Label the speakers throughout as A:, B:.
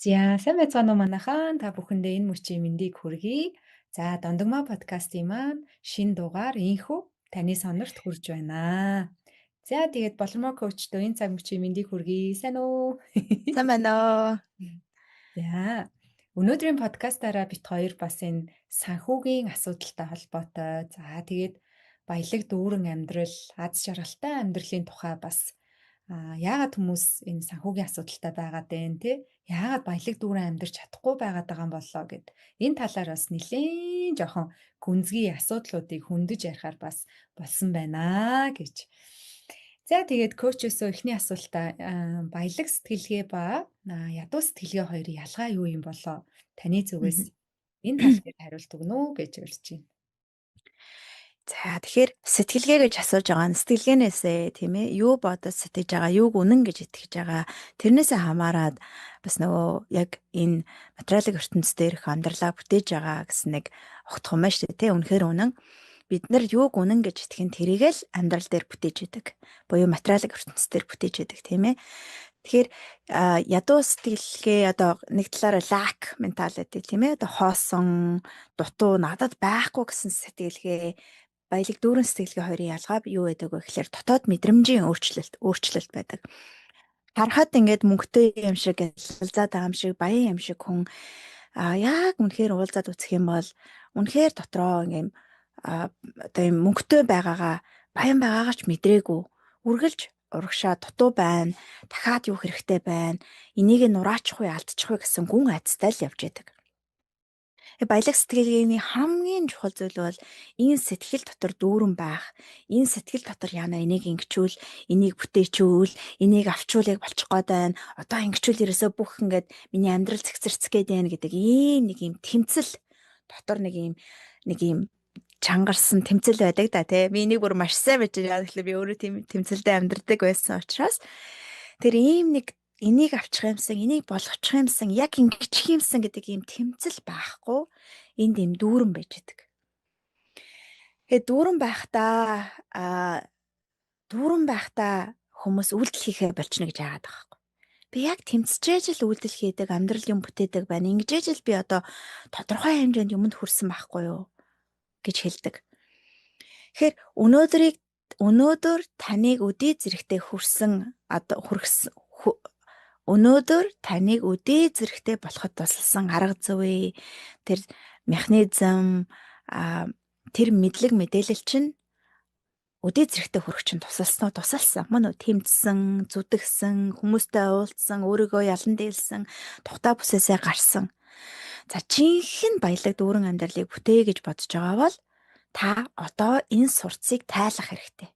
A: За, сайн байцгаана уу манайхан. Та бүхэндээ энэ мөчийн мэндийг хүргэе. За, Дондогмаа подкастын маань шинэ дугаар инхүү таны сонорт хүрж байна. За, тэгээд болормоо коучтой энэ цаг мөчийн мэндийг хүргэе. Сайн уу?
B: Сайн байна уу?
A: За, өнөөдрийн подкастаараа бит хоёр бас энэ санхүүгийн асуудалтай холбоотой. За, тэгээд баялаг дүүрэн амьдрал, аз жаргалтай амьдралын тухай бас яагаад хүмүүс энэ санхүүгийн асуудалтай байгаад байна те? Яагаад баялаг дүүрэн амьдрч чадахгүй байгаад байгаа юм болоо гэд энэ талаар бас нэлээд жоохон гүнзгий асуудлуудыг хөндөж ярихаар бас болсон байна гэж. За тэгээд коучсоо эхний асуултаа баялаг сэтгэлгээ ба ядуу сэтгэлгээ хоёрын ялгаа юу юм болоо? Таны зүгээс энэ тал дээр хариулт өгнө үү гэж урьж байна.
B: За тэгэхээр сэтгэлгээ гэж асууж байгаа нь сэтгэлгээнээсээ тийм ээ юу бодож сэтгэж байгаа, юуг үнэн гэж итгэж байгаа. Тэрнээсээ хамаарад бас нөгөө яг энэ материалын ертөнцийн дээрх амьдралаа бүтээж байгаа гэсэн нэг огтхон байна шүү дээ тийм үнэхээр үнэн. Бид нар юуг үнэн гэж итгэн тэрийг л амьдрал дээр бүтээж идэг. Буюу материалын ертөнцийн дээр бүтээж идэг тийм ээ. Тэгэхээр ядуу сэтгэлгээ одоо нэг талаараа lack mentality тийм ээ одоо хоосон дутуу надад байхгүй гэсэн сэтгэлгээ баялаг дүүрэн сэтгэлгээ хоёрын ялгаа юу байдаг вэ гэхээр дотоод мэдрэмжийн өөрчлөлт байдаг. Харахад ингээд мөнгөтэй юм шиг ялалзаад байгаа юм шиг баян юм шиг хүн яг үнэхээр уулзаад үзэх юм бол үнэхээр дотроо ингээм одоо юм мөнгөтэй байгаагаа баян байгаагаа ч мэдрээгүй үргэлж урагшаа дутуу байна. Дахиад юу хэрэгтэй байна. Энийг нураачих уу алдчих уу гэсэн гүн айцтай л явж яадаг. Баялаг сэтгэлгээний хамгийн чухал зүйл бол энэ сэтгэл дотор дүүрэн байх. Энэ сэтгэл дотор яана энийг ингэчүүл, энийг бүтээчүүл, энийг авчуулыг болчих гээд байна. Одоо ингэчүүл ерөөсөө бүх ингээд миний амьдрал цэгцэрцгээд байна гэдэг ийм нэг юм тэмцэл дотор нэг юм чангарсан тэмцэл байдаг да тий. Би энийг бүр маш сайн байж байгаа гэхлээр би өөрөө тийм тэмцэлдээ амьдардаг байсан учраас тэр ийм нэг энийг авчих юмсан, энийг болгочих юмсан, яг ингэчих юмсан гэдэг ийм тэмцэл байхгүй энд ийм дүүрэн байж идэг. Тэгээ дүүрэн байхдаа хүмүүс үйлдэл хийхээ болчихно гэж яагаад байгаа байхгүй. Би яг тэмцэж л үйлдэл хийдэг, амьдрал юм бүтээдэг байна. Ингэж л би одоо тодорхой хэмжээнд юмд хүрсэн байхгүй юу гэж хэлдэг. Тэгэхээр өнөөдөр таныг өдий зэрэгтэй өнөөдөр таныг өдий зэрэгтэй болоход тусалсан арга зүй, тэр механизм, тэр мэдлэг мэдээлэл чинь өдий зэрэгтэй хүрэх чинь тусалсан. Мөн үү тэмцсэн, зүтгэсэн, хүмүүстэй уулзсан, өөрийгөө ялан дийлсэн, тухтай бүсээсээ гарсан. За жинхэнэ баялаг дүүрэн амьдралыг бүтээе гэж бодож байгаа бол та одоо энэ сурцыг тайлах хэрэгтэй.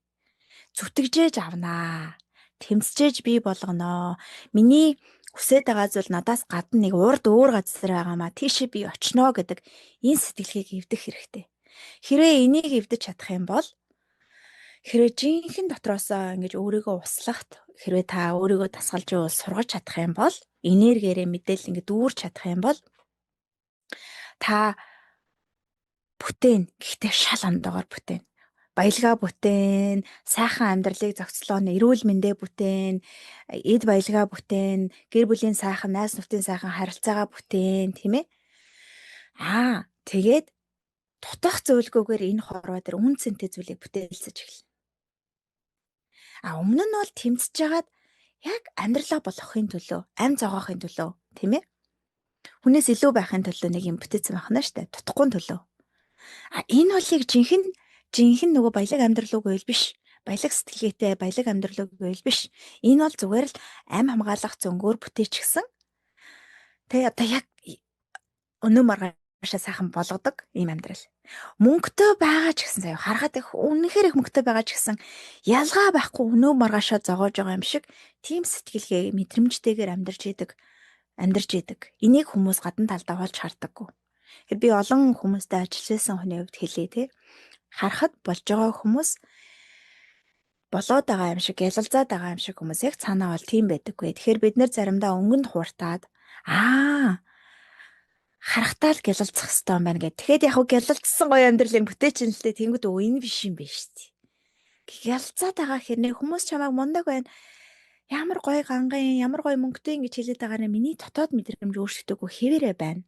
B: Зүтгэжээж авнаа. Тэмцэж бий болгоноо. Миний хүсэж байгаа зүйл надаас гадна нэг урд өөр газар байгаамаа тийшээ би очноо гэдэг энэ сэтгэлгээг эвдэх хэрэгтэй. Хэрвээ энийг эвдэж чадах юм бол хэрвээ жинхэнэ дотроосоо ингэж өөрийгөө услахт хэрвээ та өөрийгөө дасгалж сургаж чадах юм бол энергиэрээ мэдээлэл ингэ дүүрч чадах юм бол та бүтээн гэхдээ шал ондоогоор бүтээн. Баялгаа бүтээн, сайхан амьдралыг зохицлооно, эрүүл мэндэ бүтээн, эд баялгаа бүтээн, гэр бүлийн сайхан, найз нөхдийн сайхан харилцаагаа бүтээн, тийм ээ? Тэгээд дутах зөвлгөөгөр энэ хорвоо дээр үн цэнтэй зүйлийг бүтээлсэж эхэлнэ. Өмнө нь бол тэмцэж хагаад яг амьдралаа болгохын төлөө, амь зогоохын төлөө, тийм ээ? Хүнээс илүү байхын төлөө нэг юм бүтээсэн байна штэ, дутахгүй төлөө. Энэ болыг жинхэнэ нөгөө баялаг амьдрал үгүй биш. Баялаг сэтгэлгээтэй баялаг амьдрал үгүй биш. Энэ бол зүгээр л амь хамгаалах зөнгөөр бүтээчихсэн. Тэгээ одоо яг өнөө маргаашаа сайхан болгодог ийм амьдрал. Мөнгөтэй байгаа ч гэсэн заяа харахад их үнэхээр их мөнгөтэй байгаа ч гэсэн ялгаа байхгүй өнөө маргаашаа зогоож байгаа юм шиг тийм сэтгэлгээ мэдрэмжтэйгээр амьдарч идэг. Энийг хүмүүс гадна талдаа олж хардаггүй. Би олон хүмүүстэй ажилласан хүний хувьд хэлээ тий. Харахад болж байгаа хүмүүс болоод байгаа юм шиг, ялалзаад байгаа юм шиг хүмүүс яг цаанаа бол тийм байдаггүй. Тэгэхээр бид нэр заримдаа өнгөнд хууртаад харахтаа л гялалцах хэрэгтэй юм байна гэх. Тэгэхэд яг гялалцсан гоё амьдралыг бүтээчин л дээ тэнгууд энэ биш юм биш тий. Гялалцаад байгаа хэрнээ хүмүүс чамайг мундаг байна. Ямар гоё ганган, ямар гоё мөнгөтэй ингэж хэлээд байгаараа миний дотоод мэдрэмж өөрчлөгдөөгүй хэвээрээ байна.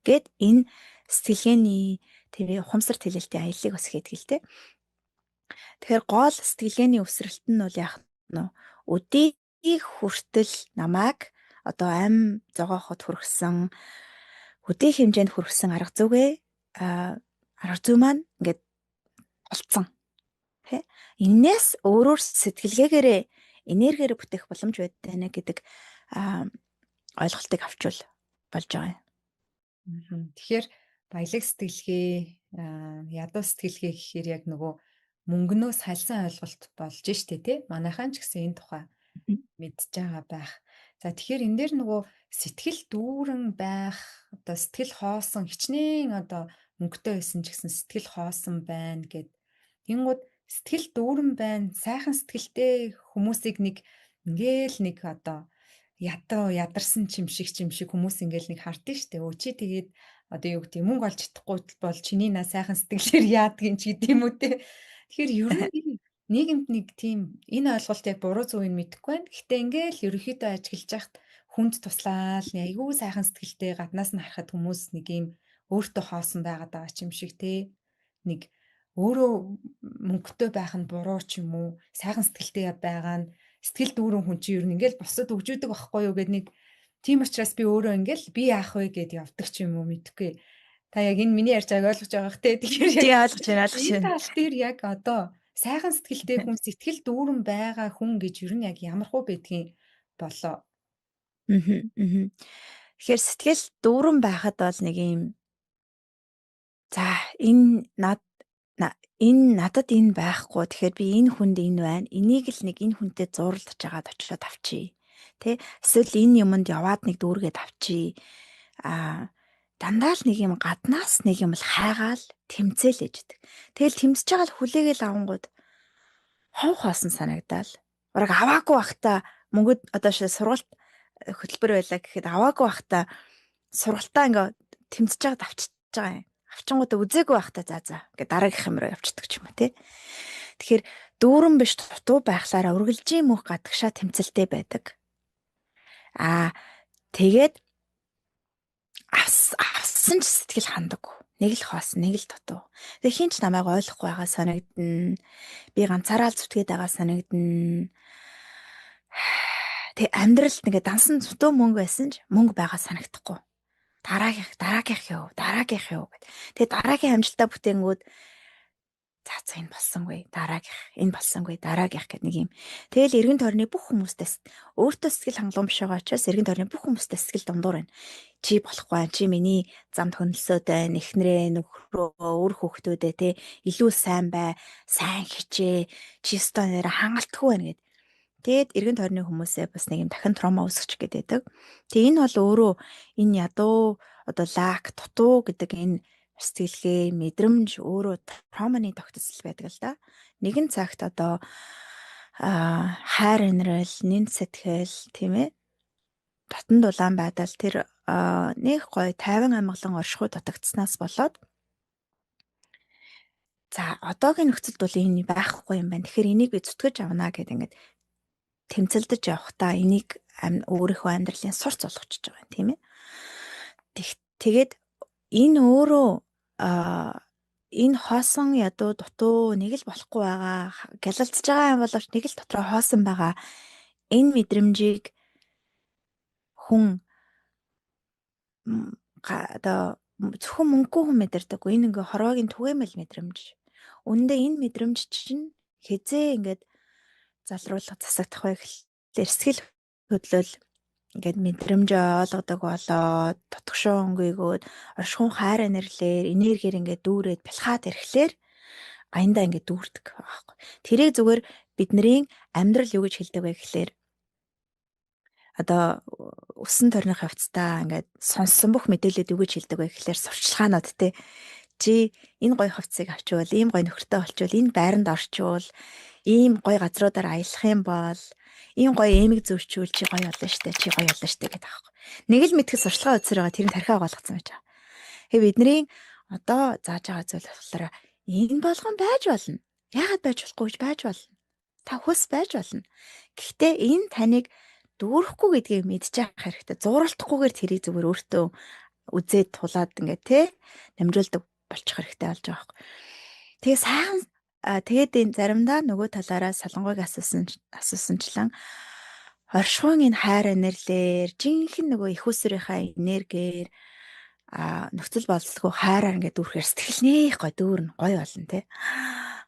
B: Гэт энэ сэтгэлгээний тэгээ ухамсар хэлэлтийн аяллыг бас хийдэг л те. Тэгэхээр гол сэтгэлгээний өсрэлт нь бол яах нь өдийг хүртэл намайг одоо ам зогоохот хүргэсэн өдийн хэмжээнд хүргэсэн арга зүй маань ингээд олцсон. Тэ? Энээс өөрөөр сэтгэлгээгээрээ энергиэр бүтээх боломж байдаг гэдэг ойлголтыг авчвал болж байгаа юм.
A: Тэгэхээр баялаг сэтгэлгээ, ядуу сэтгэлгээ гэхээр яг нөгөө мөнгнөөс хальсан ойлголт болж штэ тий. Манайхан ч гэсэн энэ тухай мэдж байгаа байх. За тэгэхээр энэ дээр нөгөө сэтгэл дүүрэн байх, одоо сэтгэл хоосон хичнээн одоо мөнгөтэй байсан ч гэсэн сэтгэл хоосон байна гэд. Тэнгууд сэтгэл дүүрэн байна, сайхан сэтгэлтэй хүмүүсийг нэг ингээл нэг одоо ядуу ядарсан чимшиг хүмүүс ингээл нэг хардсан штэ. Өө чи тэгээд одоо юу гэдэг мөнгө олж чадахгүй бол чиний наа сайхан сэтгэлээр яадгийн ч гэдэм үү те. Тэгэхээр ер нь нийгэмд нэг тийм энэ ойлголт яг буруу зүг нь мэдэхгүй байна. Гэхдээ ингээл ерөөхдөө ажиглаж яхад хүнд туслаал айгүй сайхан сэтгэлтэй гаднаас нь харахад хүмүүс нэг юм өөртөө хоосон байгаад байгаа ч юм шиг те. Нэг өөрөө мөнгөтэй байх нь буруу ч юм уу, сайхан сэтгэлтэй байгаа нь сэтгэл дүүрэн хүн чинь ер нь ингээл бусад өгжүүдэг байхгүй юу гэд нэг тийм учраас би өөрөө ингээл би яах вэ гэд явдаг ч юм уу мэдхгүй. Та яг энэ миний ярьж байгааг ойлгож байгаа хэ. Тэгэхээр
B: яг ойлгож байна.
A: энэ тал дээр яг одоо сайхан сэтгэлтэй хүн сэтгэл дүүрэн байгаа хүн гэж ер нь яг ямар хөө байдгийг болоо.
B: Тэгэхээр сэтгэл дүүрэн байхад бол нэг юм за энэ надад энэ байхгүй. Тэгэхээр би энэ хүнд энэ байна. Энийг л нэг энэ хүнтэй зурлаж агаад очиод авчий. Тэ? Эсвэл энэ юмд яваад нэг дүүргээд авчий. Дандаа л нэг юм гаднаас нэг юм л хайгаал тэмцээлэж идэг. Тэгэл тэмцэж байгаа л хүлээгээл авангууд хов хоосон санагдаал. Бараг аваагүй байхдаа мөнгөд одоо сургалт хөтөлбөр байлаа гэхэд аваагүй байхдаа сургалтаа ингээ тэмцэж байгаад авчиж байгаа юм. Авчингуудаа үзээгүй байхдаа за ингээ дараагийнх юм руу явчихдаг ч юм уу тий. Тэгэхээр дүүрэн биш дутуу байхлаараа үргэлжийн мөнх гадагшаа тэмцэлтэй байдаг. Тэгээд авсан ч сэтгэл хандаггүй. Нэг л хоосон, нэг л дутуу. Тэгээ хинч намайг ойлгохгүй байгаа санагдана. Би ганцаараа л зүтгээд байгаа санагдана. Тэг амьдралд ингээ дансан зүтөө мөнгө байсан ч мөнгө байгаа санагдахгүй. Дараагийнх юу гэд. Тэгээ дараагийн амжилтаа бүтээнгүүд за энэ болсонгүй, энэ болсонгүй, дараагийнх гэд нэг юм. Тэгэл эргэн тойрны бүх хүмүүстээс өөртөө сэтгэл хангалуун биш байгаа учраас эргэн тойрны бүх хүмүүстээ сэтгэл дундуур байна. Чи болохгүй, чи миний замд хөндлөсөд байна, эхнэрээ, нөхрөө, өөр хүүхдүүдээ те илүү сайн бай, сайн хичээ, чи өстой нэр хангалтгүй байна гэд. Тэгээд эргэн тойрны хүмүүсээ бас нэг юм дахин травма үүсгэж гэдэг. Тэгээ энэ бол өөрөө энэ ядуу одоо лак, дутуу гэдэг энэ сэтгэлгээ, мэдрэмж өөрөө травманы тогтцол байдаг л да. Нэгэн цагт одоо хайр инрэл, нэн сэтгэл тийм ээ. Дотн дулаан байдал тэр нэг гоё тайван амгалан оршихуй дутагдсанаас болоод за одоогийн нөхцөлд бол энэ байхгүй юм байна. Тэгэхээр энийг би зүтгэж авнаа гэдэг ингээд тэмцэлдэж явахдаа энийг өөрийнхөө амьдралын сурц болгочихж байгаа юм тийм ээ. Тэгээд энэ өөрөө энэ хоосон ядуу дутуу нэг л болохгүй байгаа гялалцж байгаа юм боловч нэг л дотроо хоосон байгаа энэ мэдрэмжийг хүн одоо зөвхөн мөнгөгүй хүн мэдэрдэггүй. Энэ ингээ хорвоогийн түгээмэл мэдрэмж. Үүндээ энэ мэдрэмж чинь хизээ ингээд залруулах засагдах байх л сэтгэл хөдлөл ингээд мэдрэмж ойлгодог болоод дотгошоо өнгөйгөөд оршихуун хайр инэрлэр энергиэр ингээд дүүрээд бэлхаад ирэхлээр аяндаа ингээд дүүрдэг байхгүй. Тэрийг зүгээр бидний амьдрал юу гэж хэлдэг вэ гэхлээр одоо өссөн тойрны хавцтай ингээд сонссон бүх мэдээлэлд юу гэж хэлдэг вэ гэхлээр сурчлагаанууд те чи энэ гоё хавцыг авчвал ийм гоё нөхөртэй болчвол энэ байранд орчвол ийм гоё газруудаар аялах юм бол ийм гоё эмэг зөрчүүл чи гоё болно штэ гэдэг аахгүй. Нэг л мэдхэл сурчлагаа үзсээр байгаа тэр нь тархиа голгоцсон байж байгаа. Тэгээ бидний одоо зааж байгаа зүйл болохоор энэ болгон байж болно. Яагаад байж болохгүй гэж байж болно. Та хөлс байж болно. Гэхдээ энэ таныг дүүрэхгүй гэдгийг мэдчих хэрэгтэй. Зуралтахгүйгээр тэрийг зүгээр өөртөө үзээд тулаад ингээд те намжуулдаг болчих хэрэгтэй болж байгаа юм. Тэгээ сайхан тэгээд энэ заримдаа нөгөө талаараа Солонгойг асуусанчлан оршихуйн энэ хайр энерлээр жинхэнэ нөгөө их усрынхаа энергиэр нөхцөл болцлого хайраар ингээд дүүрхээр сэтгэл нэх гой дүүрнэ гой болно те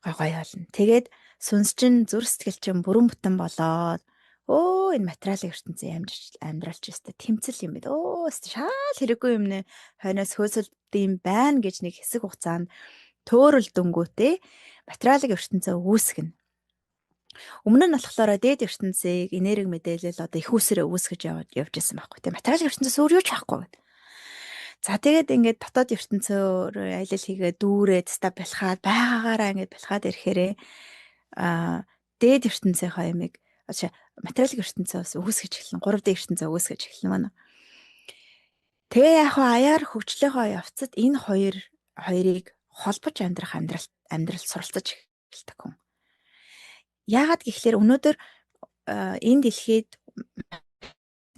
B: гой болно. Тэгээд сүнс чинь зүр сэтгэл чинь бүрэн бүтэн болоод энэ материалын ертөнцийн амьдралч өстэй тэмцэл юм бид. Шал хэрэггүй юм нэ хойноос хөөсөлдөм байна гэж нэг хэсэг хугацаанд төөрөлдөнгүүтээ материалын ертөнцөө үүсгэнэ. Өмнө нь болохоор дээд ертөнцийг энерги мэдээлэл одоо их усрээ үүсгэж явж байсан байхгүй тийм материалын ертөнцөөс өөр юу ч байхгүй гэдэг. За тэгээд ингээд дотоод ертөнцөөр аялал хийгээд дүүрээд ста бэлхаад байгаагаараа ингээд бэлхаад ирэхээрээ дээд ертөнцийнхаа ямиг материалын ертөнцөөс үүсгэж эхэлнэ. 3D ертөнцөө үүсгэж эхэлнэ мөн. Тэгээ яг аяар хөгжлийнхөө явцад энэ хоёрыг холбож амьдрал суралцаж эхэлдэг хүн. Яагаад гэхлээр өнөөдөр энэ дэлхийд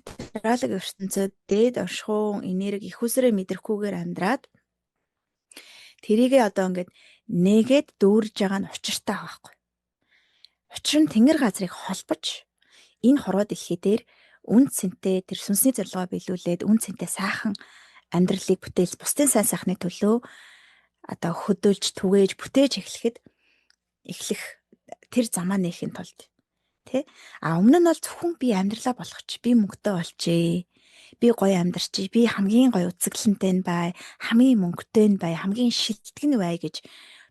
B: материалын ертөнцид дээд оршихуун энерги их усрээ мэдрэхгүйгээр амьдраад тэрийгээ одоо ингээд нэгээд дүүрж байгаа нь учиртай байхгүй. Учир нь тэнгэр газрыг холбож энэ хорвоо дэлхий дээр үн цэнтэй тэр сүнсний зорилгоо биелүүлээд үн цэнтэй сайхан амьдралыг бүтээл бусдын сайн сайхны төлөө одоо хөдөлж түгээж бүтээж эхлэх тэр замаа нээхин тулд тий өмнө нь бол зөвхөн би амьдралаа болгоч би мөнгөтэй болчээ би гоё амьдарчий би хамгийн гоё үзэсгэлэнтэй бай хамгийн мөнгөтэй бай хамгийн шилтгэн бай гэж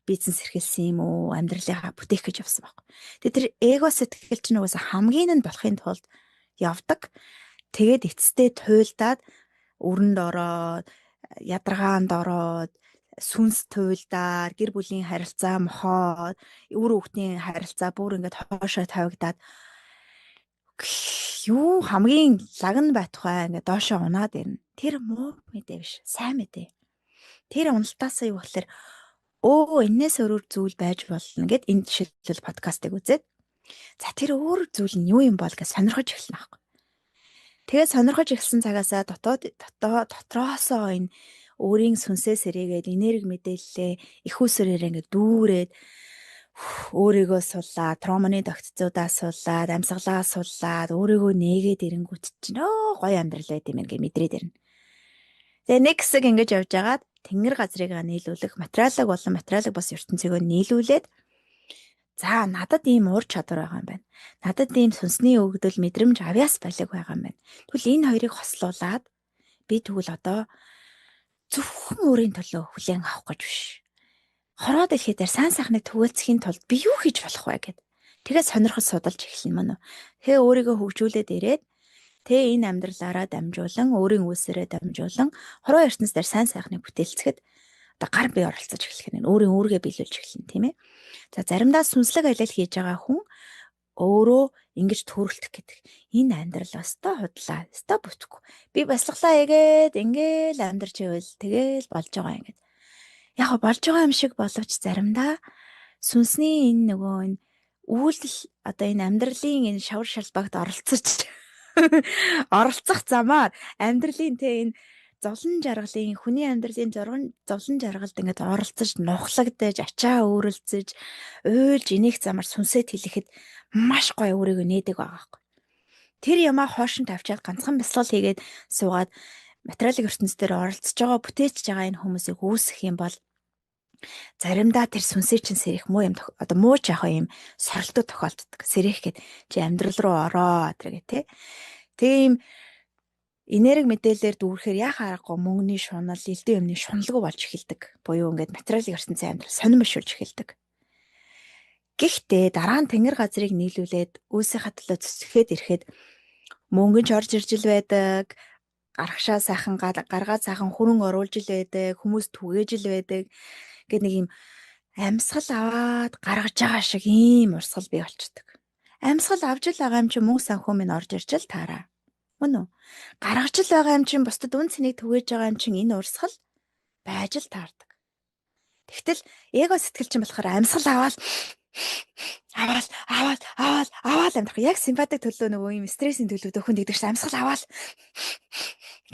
B: бизнес эрхэлсэн юм уу амьдралаа бүтээх гэж явсан баг. Тэгээ тэр эго сэтгэл чинь угаасаа хамгийн нь болохын тулд явдаг. Тэгээд эцэстээ туйлдаад өрөнд ороод ядаргаанд ороод сүнс туйлдаар гэр бүлийн харилцаа мохоод үр хүүхдийн харилцаа бүр ингээд хоошоо тавигдаад юу хамгийн лагн байтугай ингээд доошоо унаад ирнэ. Тэр муу мэдээ биш, сайн мэдээ. Тэр уналтаасаа юу болохоор энээс өөр зүйл байж болно гэд энэ жишээлбэл подкастыг үзээд за тэр өөр зүйл нь юу юм бол гэж сонирхож эхэлнэ аахгүй. Тэгээд сонирхож эхэлсэн цагаасаа дотроосоо энэ өөрийн сүнсээ сэрээгээд энерги мэдээллээ их усрээр ингээд дүүрээд өөрийгөө суллаад тромоны тогтцоодаа суллаад амьсгалаа суллаад өөрийгөө нээгээд ирэнгүүт чинь гоё амьдрал байт юм ингээд мэдрээд ирнэ. Тэгээ нэг хэсэг ингэж явж агаад тэнгэр газрыг нийлүүлэх материалыг болон материалыг бас ертөнцийгөө нийлүүлээд за надад ийм ур чадвар байгаа юм байна. Надад ийм сүнсний өгдөл мэдрэмж авьяас балиг байгаа юм байна. Тэгвэл энэ хоёрыг хослуулад би тэгвэл одоо зөвхөн өөрийн төлөө хүлээн авах гэж биш. Хороо дэлхий дээр сайн сайхныг түгээцхийн тулд би юу хийж болох вэ гэд. Тэгээ сонирхож судалж эхэлнэ мөн үү. Тэгээ өөрийгөө хөгжүүлээд ирээд энэ амьдралаараа дамжуулан өөрийн үүсээрээ дамжуулан хороо ертөнц дээр сайн сайхныг бүтээлцэхэд одоо гар бие оролцож эхлэх нь өөрийн үүргээ биелүүлж эхэлнэ тийм ээ. За заримдаа сүнслэг аялал хийж байгаа хүн өөрөө ингэж төрөлтөх гэдэг. Энэ амьдрал өстой худлаа, өстой бүтэхгүй. Би баслаглаа эгээд ингээл амьдарч ивэл тэгээл болж байгаа юм гээд. Яг болж байгаа юм шиг боловч заримдаа сүнсний энэ үйлдэл одоо энэ амьдралын энэ шавар шалбагт оролцох замаар амьдралын энэ зовлон жаргалын хүний амьдралын зовлон жаргалд ингээд оролцож нухлагдаж ачаа өөрөлцөж уйлж энийг замаар сүнсэд хэлэхэд маш гоё өөрийгөө нээдэг байгаа байхгүй. Тэр ямаа хоошин тавьчаад ганцхан бясалгал хийгээд суугаад материалын ертөнц дээр оролцож байгаа бүтээч байгаа энэ хүмүүсийг үүсгэх юм бол заримдаа тэр сүнсээ чинь сэрэх муу юм одоо мууч яах юм сорилтууд тохиолддог. Сэрэх гээд чи амьдрал руу ороо гэх тий. Тийм энерги мэдээлэлээр дүүрэхээр яхаа аргагүй мөнгөний шунал, элдэн юмны шуналгүй болж эхэлдэг. Буюу ингээд материалын ертөнцийн амьдрал сонирмошулж эхэлдэг. Гэхдээ дараа нь тэнгэр газрыг нийлүүлээд үүсийнхаа төлөө цэцгээд ирэхэд мөнгө ч орж ирж байдаг, гаргашаа сайхан гаргаад сайхан хөрөнгө оруулж ил байдаг, хүмүүс түгээж ил байдаг гэдэг нэг юм амьсгал аваад гаргаж байгаа шиг ийм урсгал бий болчдөг. Амьсгал авж ил байгаа юм чи мөнгө санхүү минь орж ирж л таараа. Мөн үү? Гаргаж ил байгаа юм чин бусдад үн цэнийг түгээж байгаа юм чин энэ урсгал байж л таардаг. Тэгтэл эго сэтгэл чинь болохоор амьсгал аваад аваад амьдрах. Яг симпатик төлөө нөгөө юм стрессийн төлөө дөхөн дэгдэж амьсгал аваад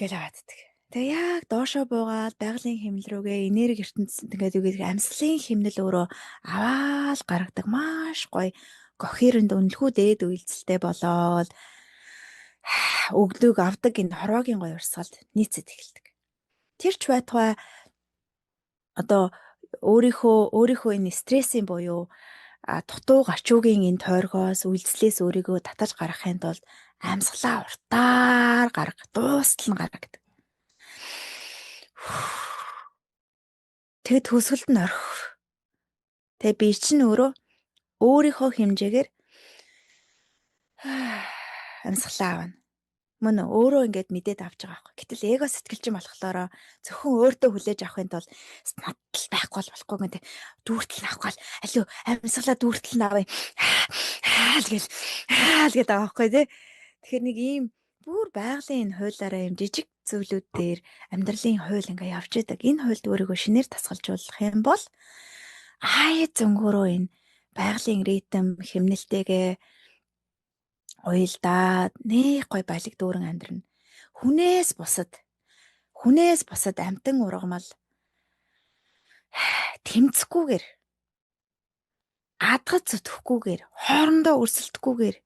B: гэл авааддаг. Тэгээ яг доошоо буугаад байгалийн хэмнэл рүүгээ энерги ертөнцид ингээд юу гэдэг амьсгалын хэмнэл өөрөө аваад гаргадаг маш гоё кохерент үнэлэхүү дээд үйлдэлтэй болоод өгдөг авдаг энэ хорвоогийн гоё урсгалд нийцээд эхэлдэг. Тэр ч байтугай одоо өөрийнхөө энэ стрессийн буюу дутуу гачуугийн энэ тойргоос үйлслээс өөрийгөө татаж гаргахын тулд амьсгалаа уртаар гарга, дуустал нь гаргадаг. Тэгэд төсгөлд нь орхих. Тэгээ би чинь өөрийнхөө хэмжээгээр амьсгалаа авна. Мөн өөрөө ингээд мэдээд авч байгаа байхгүй. Гэтэл эго сэтгэлжин болохоор зөвхөн өөртөө хүлээж авахын тулд надад байхгүй болохгүй гэдэг дүүртэл авахгүй л алуу амьсгалаа дүүртэл нь авъя. Тэгэл байгаа байхгүй тий. Тэгэхээр нэг ийм бүр байгалийн энэ хуулиараа юм жижиг зүйлүүд дээр амьдралын хууль ингээ явж идэг. Энэ хуульд өөрийгөө шинээр тасгалжуулах юм бол зөнгөөрөө энэ байгалийн ритм хэмнэлтэйгээ уйлдаад нэг гой балиг дүүрэн амьдрна. Хүнээс бусад амтан ургамал тэмцэхгүйгээр адгад зүтгэхгүйгээр хоорондоо өрсөлдөхгүйгээр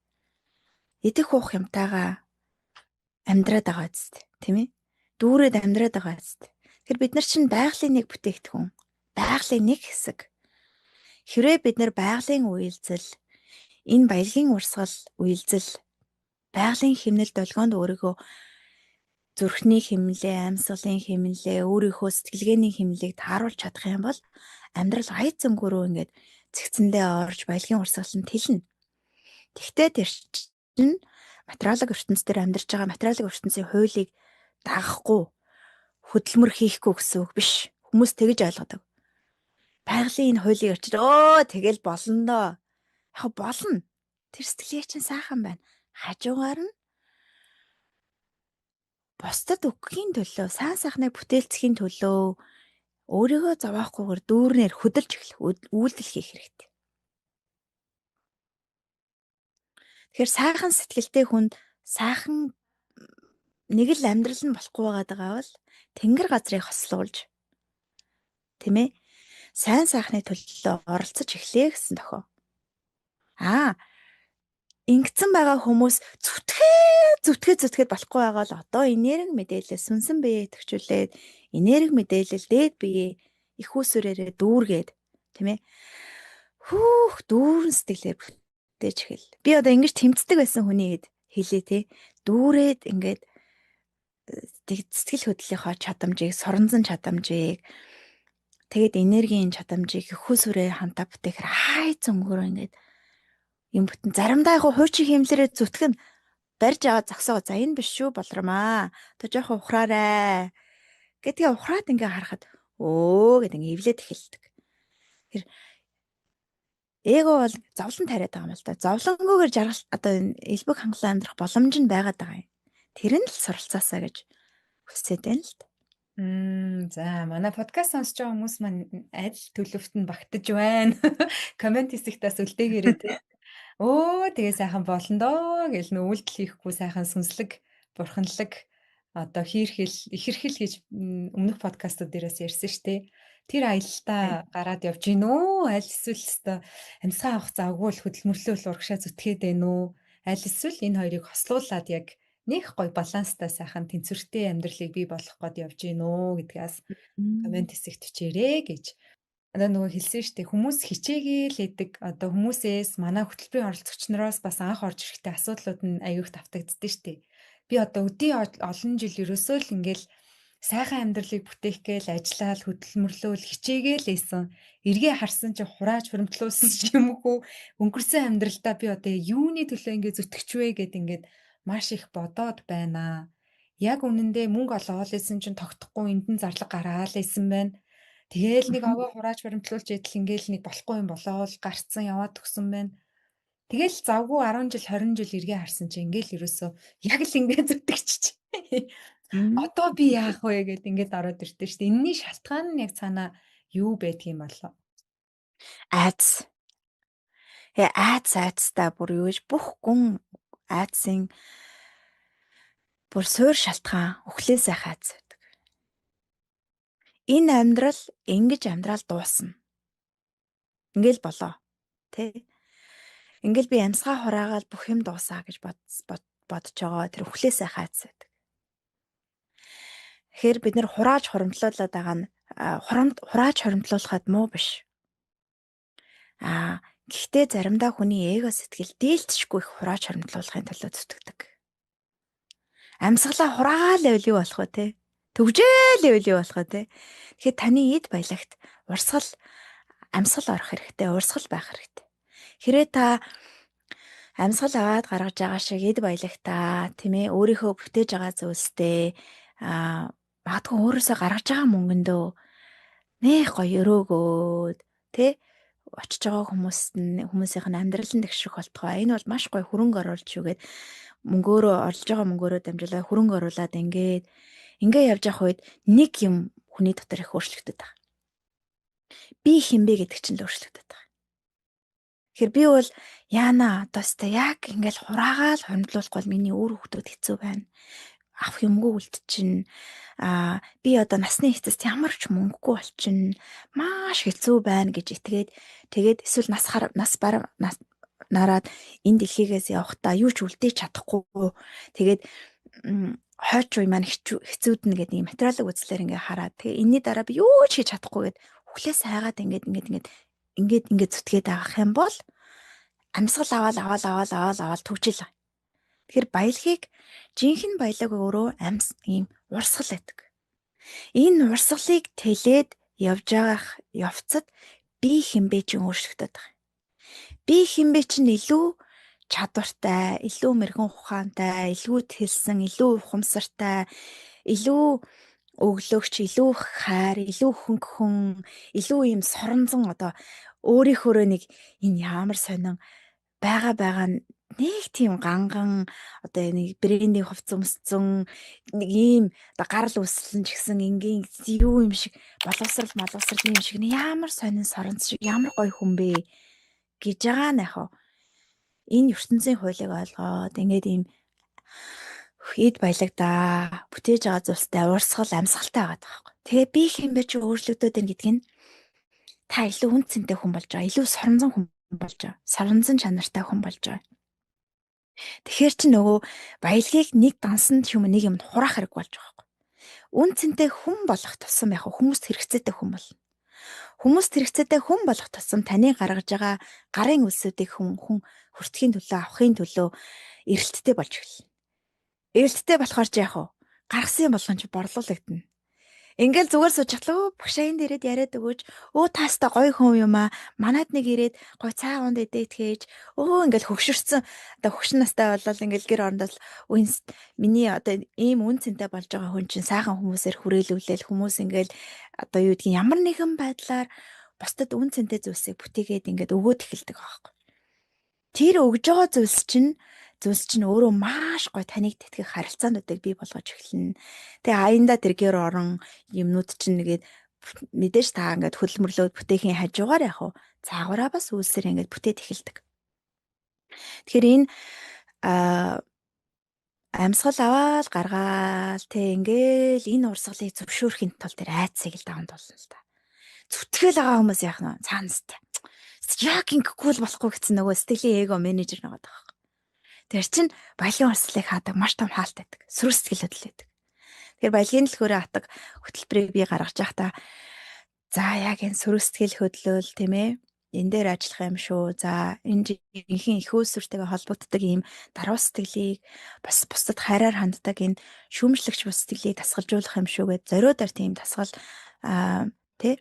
B: идэх уух юмтайгаа амьдраад байгаа зү тийм ээ. Дүүрээд амьдраад байгаа зү. Тэгэхээр бид нар чинь байгалийн нэг бүтээгдэхүүн, байгалийн нэг хэсэг. Хэрвээ бид нар байгалийн үйлдэл, энэ баялагын урсгал үйлдэл, байгалийн хэмнэл долгоонд өөрийгөө зүрхний хэмнэлээ, амьсгалын хэмнэлээ, өөрийнхөө сэтгэлгээний хэмнэлийг тааруулж чадах юм бол амьдрал аяд зөнгөөрөө ингээд цэгцэндээ орж баялагын урсгал нь тэлнэ. Тэгтээ тэр чинь материалын ертөнцийн амьдарч байгаа материалын ертөнцийн хуулийг дагахгүй хөдөлмөр хийхгүй гэсэн үг биш. Хүмүүс тэгж ойлгодог. Байгалийн энэ хуулийг очиж тэгэл болно доо. Яг болно. Тэр сэтгэлгээ чинь сайхан байна. Хажуугаар нь бусдад өгөхийн төлөө, сайн сайхныг бүтээлцэхийн төлөө өөрийгөө зовоохгүйгээр дүүрнээр хөдөлж эхлэх, үйлдэл хийх хэрэгтэй. Тэгэхээр сайхан сэтгэлтэй хүнд сайхан нэг л амьдрал нь болохгүй байгаа бол тэнгэр газрыг хослуулж тийм ээ сайн сайхны төлөө оролцож эхлэе гэсэн тохио. Ингэсэн байгаа хүмүүс зүтгээд болохгүй байгаа л одоо энерги мэдээлэл сүнсэн биеэ төвчүүлээд энерги мэдээлэл дээд биеэ их усүрээрээ дүүргээд тийм ээ дүүрэн сэтгэлээр бүтээж эхэл. Би одоо ингэж тэмцдэг байсан хүнийгэд хэлээ тий. Дүүрээд ингээд сэтгэл хөдлөлийнхоо чадамжийг, соронзон чадамжийг тэгээд энергийн чадамжийг их усүрээр хантаа бүтээхэр зөнгөөрөө ингээд юм бүтэн заримдаа яг хуучин хэмлэрээ зүтгэн барьж аваад зогсоо. За энэ биш шүү болромаа. Одоо жоохон ухраарай. Гэдгээ ухраад ингээ харахад гэд ингээ эвлээд эхэлдэг. Тэр эго бол зовлон тариад байгаа юм л да. Зовлонгүйгээр жаргал одоо энэ элбэг хангалуун амьдрах боломж нь байгаад байгаа юм. Тэр нь л суралцаасаа гэж хүсэж байна л да.
A: За манай подкаст сонсож байгаа хүмүүс маань аль төлөвт нь багтаж байна. Комент хэсэгтээс үлдээгээрэй тий. Тэгээ сайхан болно доо гэл нөө үйлдэл хийхгүй сайхан сүнслэг, бурханлаг одоо ихэрхэл гэж өмнөх подкастууд дээрээс ярьсан штэ. Тэр аялалтаа гараад явж гин үү? Аль эсвэл өстой амьсгаа авах завгүй л хөдөлмөрлөл урагшаа зүтгээд байна уу? Аль эсвэл энэ хоёрыг хослуулад яг нэг гоё баланстай сайхан тэнцвэртэй амьдралыг бий болгох гээд явж гин үү гэдгээс комент хэсэгт бичээрэй гэж. Одоо нөгөө хэлсэн шүү дээ хүмүүс хичээгээл эдэг одоо хүмүүсээс манай хөтөлбөрийн оролцогч нараас бас анх орж ирэхдээ асуудлууд нь аюух давтагддсан шүү дээ. Би одоо өдөө олон жил ерөөсөө л ингээл сайхан амьдралыг бүтээх гээл ажиллаад хөдөлмөрлөөл хичээгээл ийсэн. Эргээ харсан чи хурааж хуримтлуулсан ч юм уу өнгөрсөн амьдралдаа би одоо юуны төлөө ингэ зүтгэж вэ гэд ингээд маш их бодоод байна. Яг үнэндээ мөнгө олоод лээсэн чинь тогтохгүй энд нь зарлаг гараал лээсэн байна. Тэгээл нэг аваа хурааж баримтлуулж идэл ингээл нэг болохгүй юм болоо л гарцсан яваад төгсөн байна. Тэгэл завгүй 10 жил 20 жил эргээ харсан чи ингээл ерөөсөө яг л ингээд зүтгэж. Одоо би яах вэ гэд ингээд ороод ирдэ штэ. Энэний шалтгаан нь яг цаана юу байдгийм болоо?
B: Айдас. Тэгээ айцтай бүр юу гэж бүх гүн айцын бүр суур шалтгаан өхлөөс айц байдаг. Энэ амьдрал ингэж амьдрал дуусна. Ингээл болоо. Тэ? Ингээл би амьсгаа хураагаад бүх юм дуусаа гэж бодож байгаа тэр өхлөөс айц байдаг. Тэгэхээр бид нэр хурааж хуримтлуулаад байгаа нь хурааж хуримтлуулахад муу биш. Гэхдээ заримдаа хүний эго сэтгэл дээлтшгүй их хурааж хуримтлуулахын төлөө зүтгэдэг. Амьсгалаа хураагаал байвал юу болох вэ те? Төгжээл байвал юу болох вэ те? Тэгэхээр таны эд баялагт амьсгал орох хэрэгтэй, урсгал байх хэрэгтэй. Хэрэг та амьсгал аваад гаргаж байгаа шиг эд баялагтаа тийм ээ өөрийнхөө бүтээж байгаа зүйлстэй магадгүй өөрөөсөө гаргаж байгаа мөнгөндөө нэх гоё өрөөгөөд тий очиж байгаа хүмүүсийн амьдралын тэгших болтгоо. Энэ бол маш гоё хөрөнгө оруулж югээд мөнгөөрөө орлож байгаа мөнгөөрөө дамжуулаад хөрөнгө оруулаад ингээ явж явах үед нэг юм хүний дотор их өөрчлөгдөж байгаа. Би хинбэ гэдэг чинь л өөрчлөгдөж байгаа. Тэгэхээр би бол яана одоостой яг ингээл хураагаал хөндлүүлэх бол миний өөр хүүхдүүд хэцүү байна. Авах юмгүй үлдчихин. Би одоо насны эцэст ямар ч мөнгөгүй болчихно. Маш хэцүү байна гэж итгээд тэгээд эсвэл нараад энэ дэлхийгээс явахдаа юу ч үлдээж чадахгүй. Тэгээд хойч уй маань хэцүүднэ гэдэг ийм материалын үзлэр ингээ хараад тэгээ энэний дараа би юу ч хийж чадахгүй гэд хүлээс хайгаад ингээд зүтгээд авах юм бол амьсгал аваад төгжил. Тэгэхээр баялагийг жинхэнэ баялаг өөрөө ийм урсгал байдаг. Энэ урсгалыг тэлээд явж байгаа явцад би хинбэ чинь өөрчлөгдөж байгаа. Би хинбэ чинь илүү чадвартай, илүү мэрэгэн ухаантай, илүү тэлсэн, илүү ухамсартай, илүү өглөөгч, илүү хайр, илүү хөнгөн, илүү ийм соронзон одоо өөрийнхөө нэг энэ ямар сонин байгаа нэг тийм ганган одоо нэг брендing хувцас өмссөн нэг ийм одоо гарал үүслэн ч гэсэн ингийн юу юм шиг боловсрал юм шиг ямар сонин соронц шиг ямар гоё хүн бэ гэж байгаа нь яхаа энэ ертөнцийн хуулийг ойлгоод ингээд ийм эд баялагдаа бүтээж байгаа зүйлстэй урсгал амьсгалтай байгаа байхгүй. Тэгээ би хинбэ чи өөрчлөгдөд байна гэдг нь та илүү үн цэнтэй хүн болж байгаа, илүү соронзон хүн болж байгаа, соронзон чанартай хүн болж байгаа. Тэгэхээр чи нөгөө баялагийг нэг дансанд нэг юмд хураах хэрэг болж байгаа байхгүй. Үн цэнтэй хүн болох тусам яг хүмүүст хэрэгцээтэй хүн болно. Хүмүүст хэрэгцээтэй хүн болох тусам таны гаргаж байгаа гарын үлсүүдийг хүн хүртэхийн төлөө авахын төлөө эрэлттэй болж эхэлнэ. Эрэлттэй болохоор чи яг гаргасан юм болгон чи борлуулагдана. Ингээл зүгээр сууж чадлаа багшаа энд ирээд яриад өгөөч. Таастай гоё хүн юм аа. Манайд нэг ирээд гоё цай унд идээд хийж. Ингээл хөгшөрсөн. Одоо хөгшин настай болол ингээл гэр орондоо миний одоо ийм үн цэнтэй болж байгаа хүн чинь сайхан хүмүүсээр хүрээлүүлээл хүмүүс ингээл одоо юу гэдгийг ямар нэгэн байдлаар бусдад үн цэнтэй зүйлсийг бүтээгээд ингээд өгөөд эхэлдэг аахгүй. Тэр өгж байгаа зүйлс чинь өөрөө маш гоё таныг тэтгэх харилцаануудыг бий болгож эхэлнэ. Тэгээ аяндаа тэр гэр орон юмнууд чинь нэгээд мэдээж та ингээд хөдөлмөрлөөд бүтээхийн хажуугаар яг цаагаараа бас үйлсээр ингээд бүтээд эхэлдэг. Тэгэхээр энэ амьсгал аваад гаргаал ингээл энэ урсгалыг зөвшөөрөхийн тулд тэр айцыг л даван тулна л та. Зүтгэл байгаа хүмүүс яах нь цаанастай. Яг ингэхгүй л болохгүй гэсэн нөгөө сэтгэлийн эго менежер нэгээд байгаа. Тэр чинь баялагын урсгалыг хаадаг маш том хаалт байдаг. Сүр сэтгэл хөдлөл байдаг. Тэгэхээр баялагын дэлгүүрээ хатаг хөтөлбөрийг би гаргаж байхдаа за яг энэ сүр сэтгэл хөдлөл тийм ээ энэ дээр ажиллах юм шүү. За энэ жинхэнэ их үүсвэртэйгээ холбогддог ийм даруй сэтгэлийг бас бусдад хайраар ханддаг энэ шүүмжлэгч бус сэтгэлийг дасгалжуулах юм шүү гэд зориудаар тийм дасгал тийм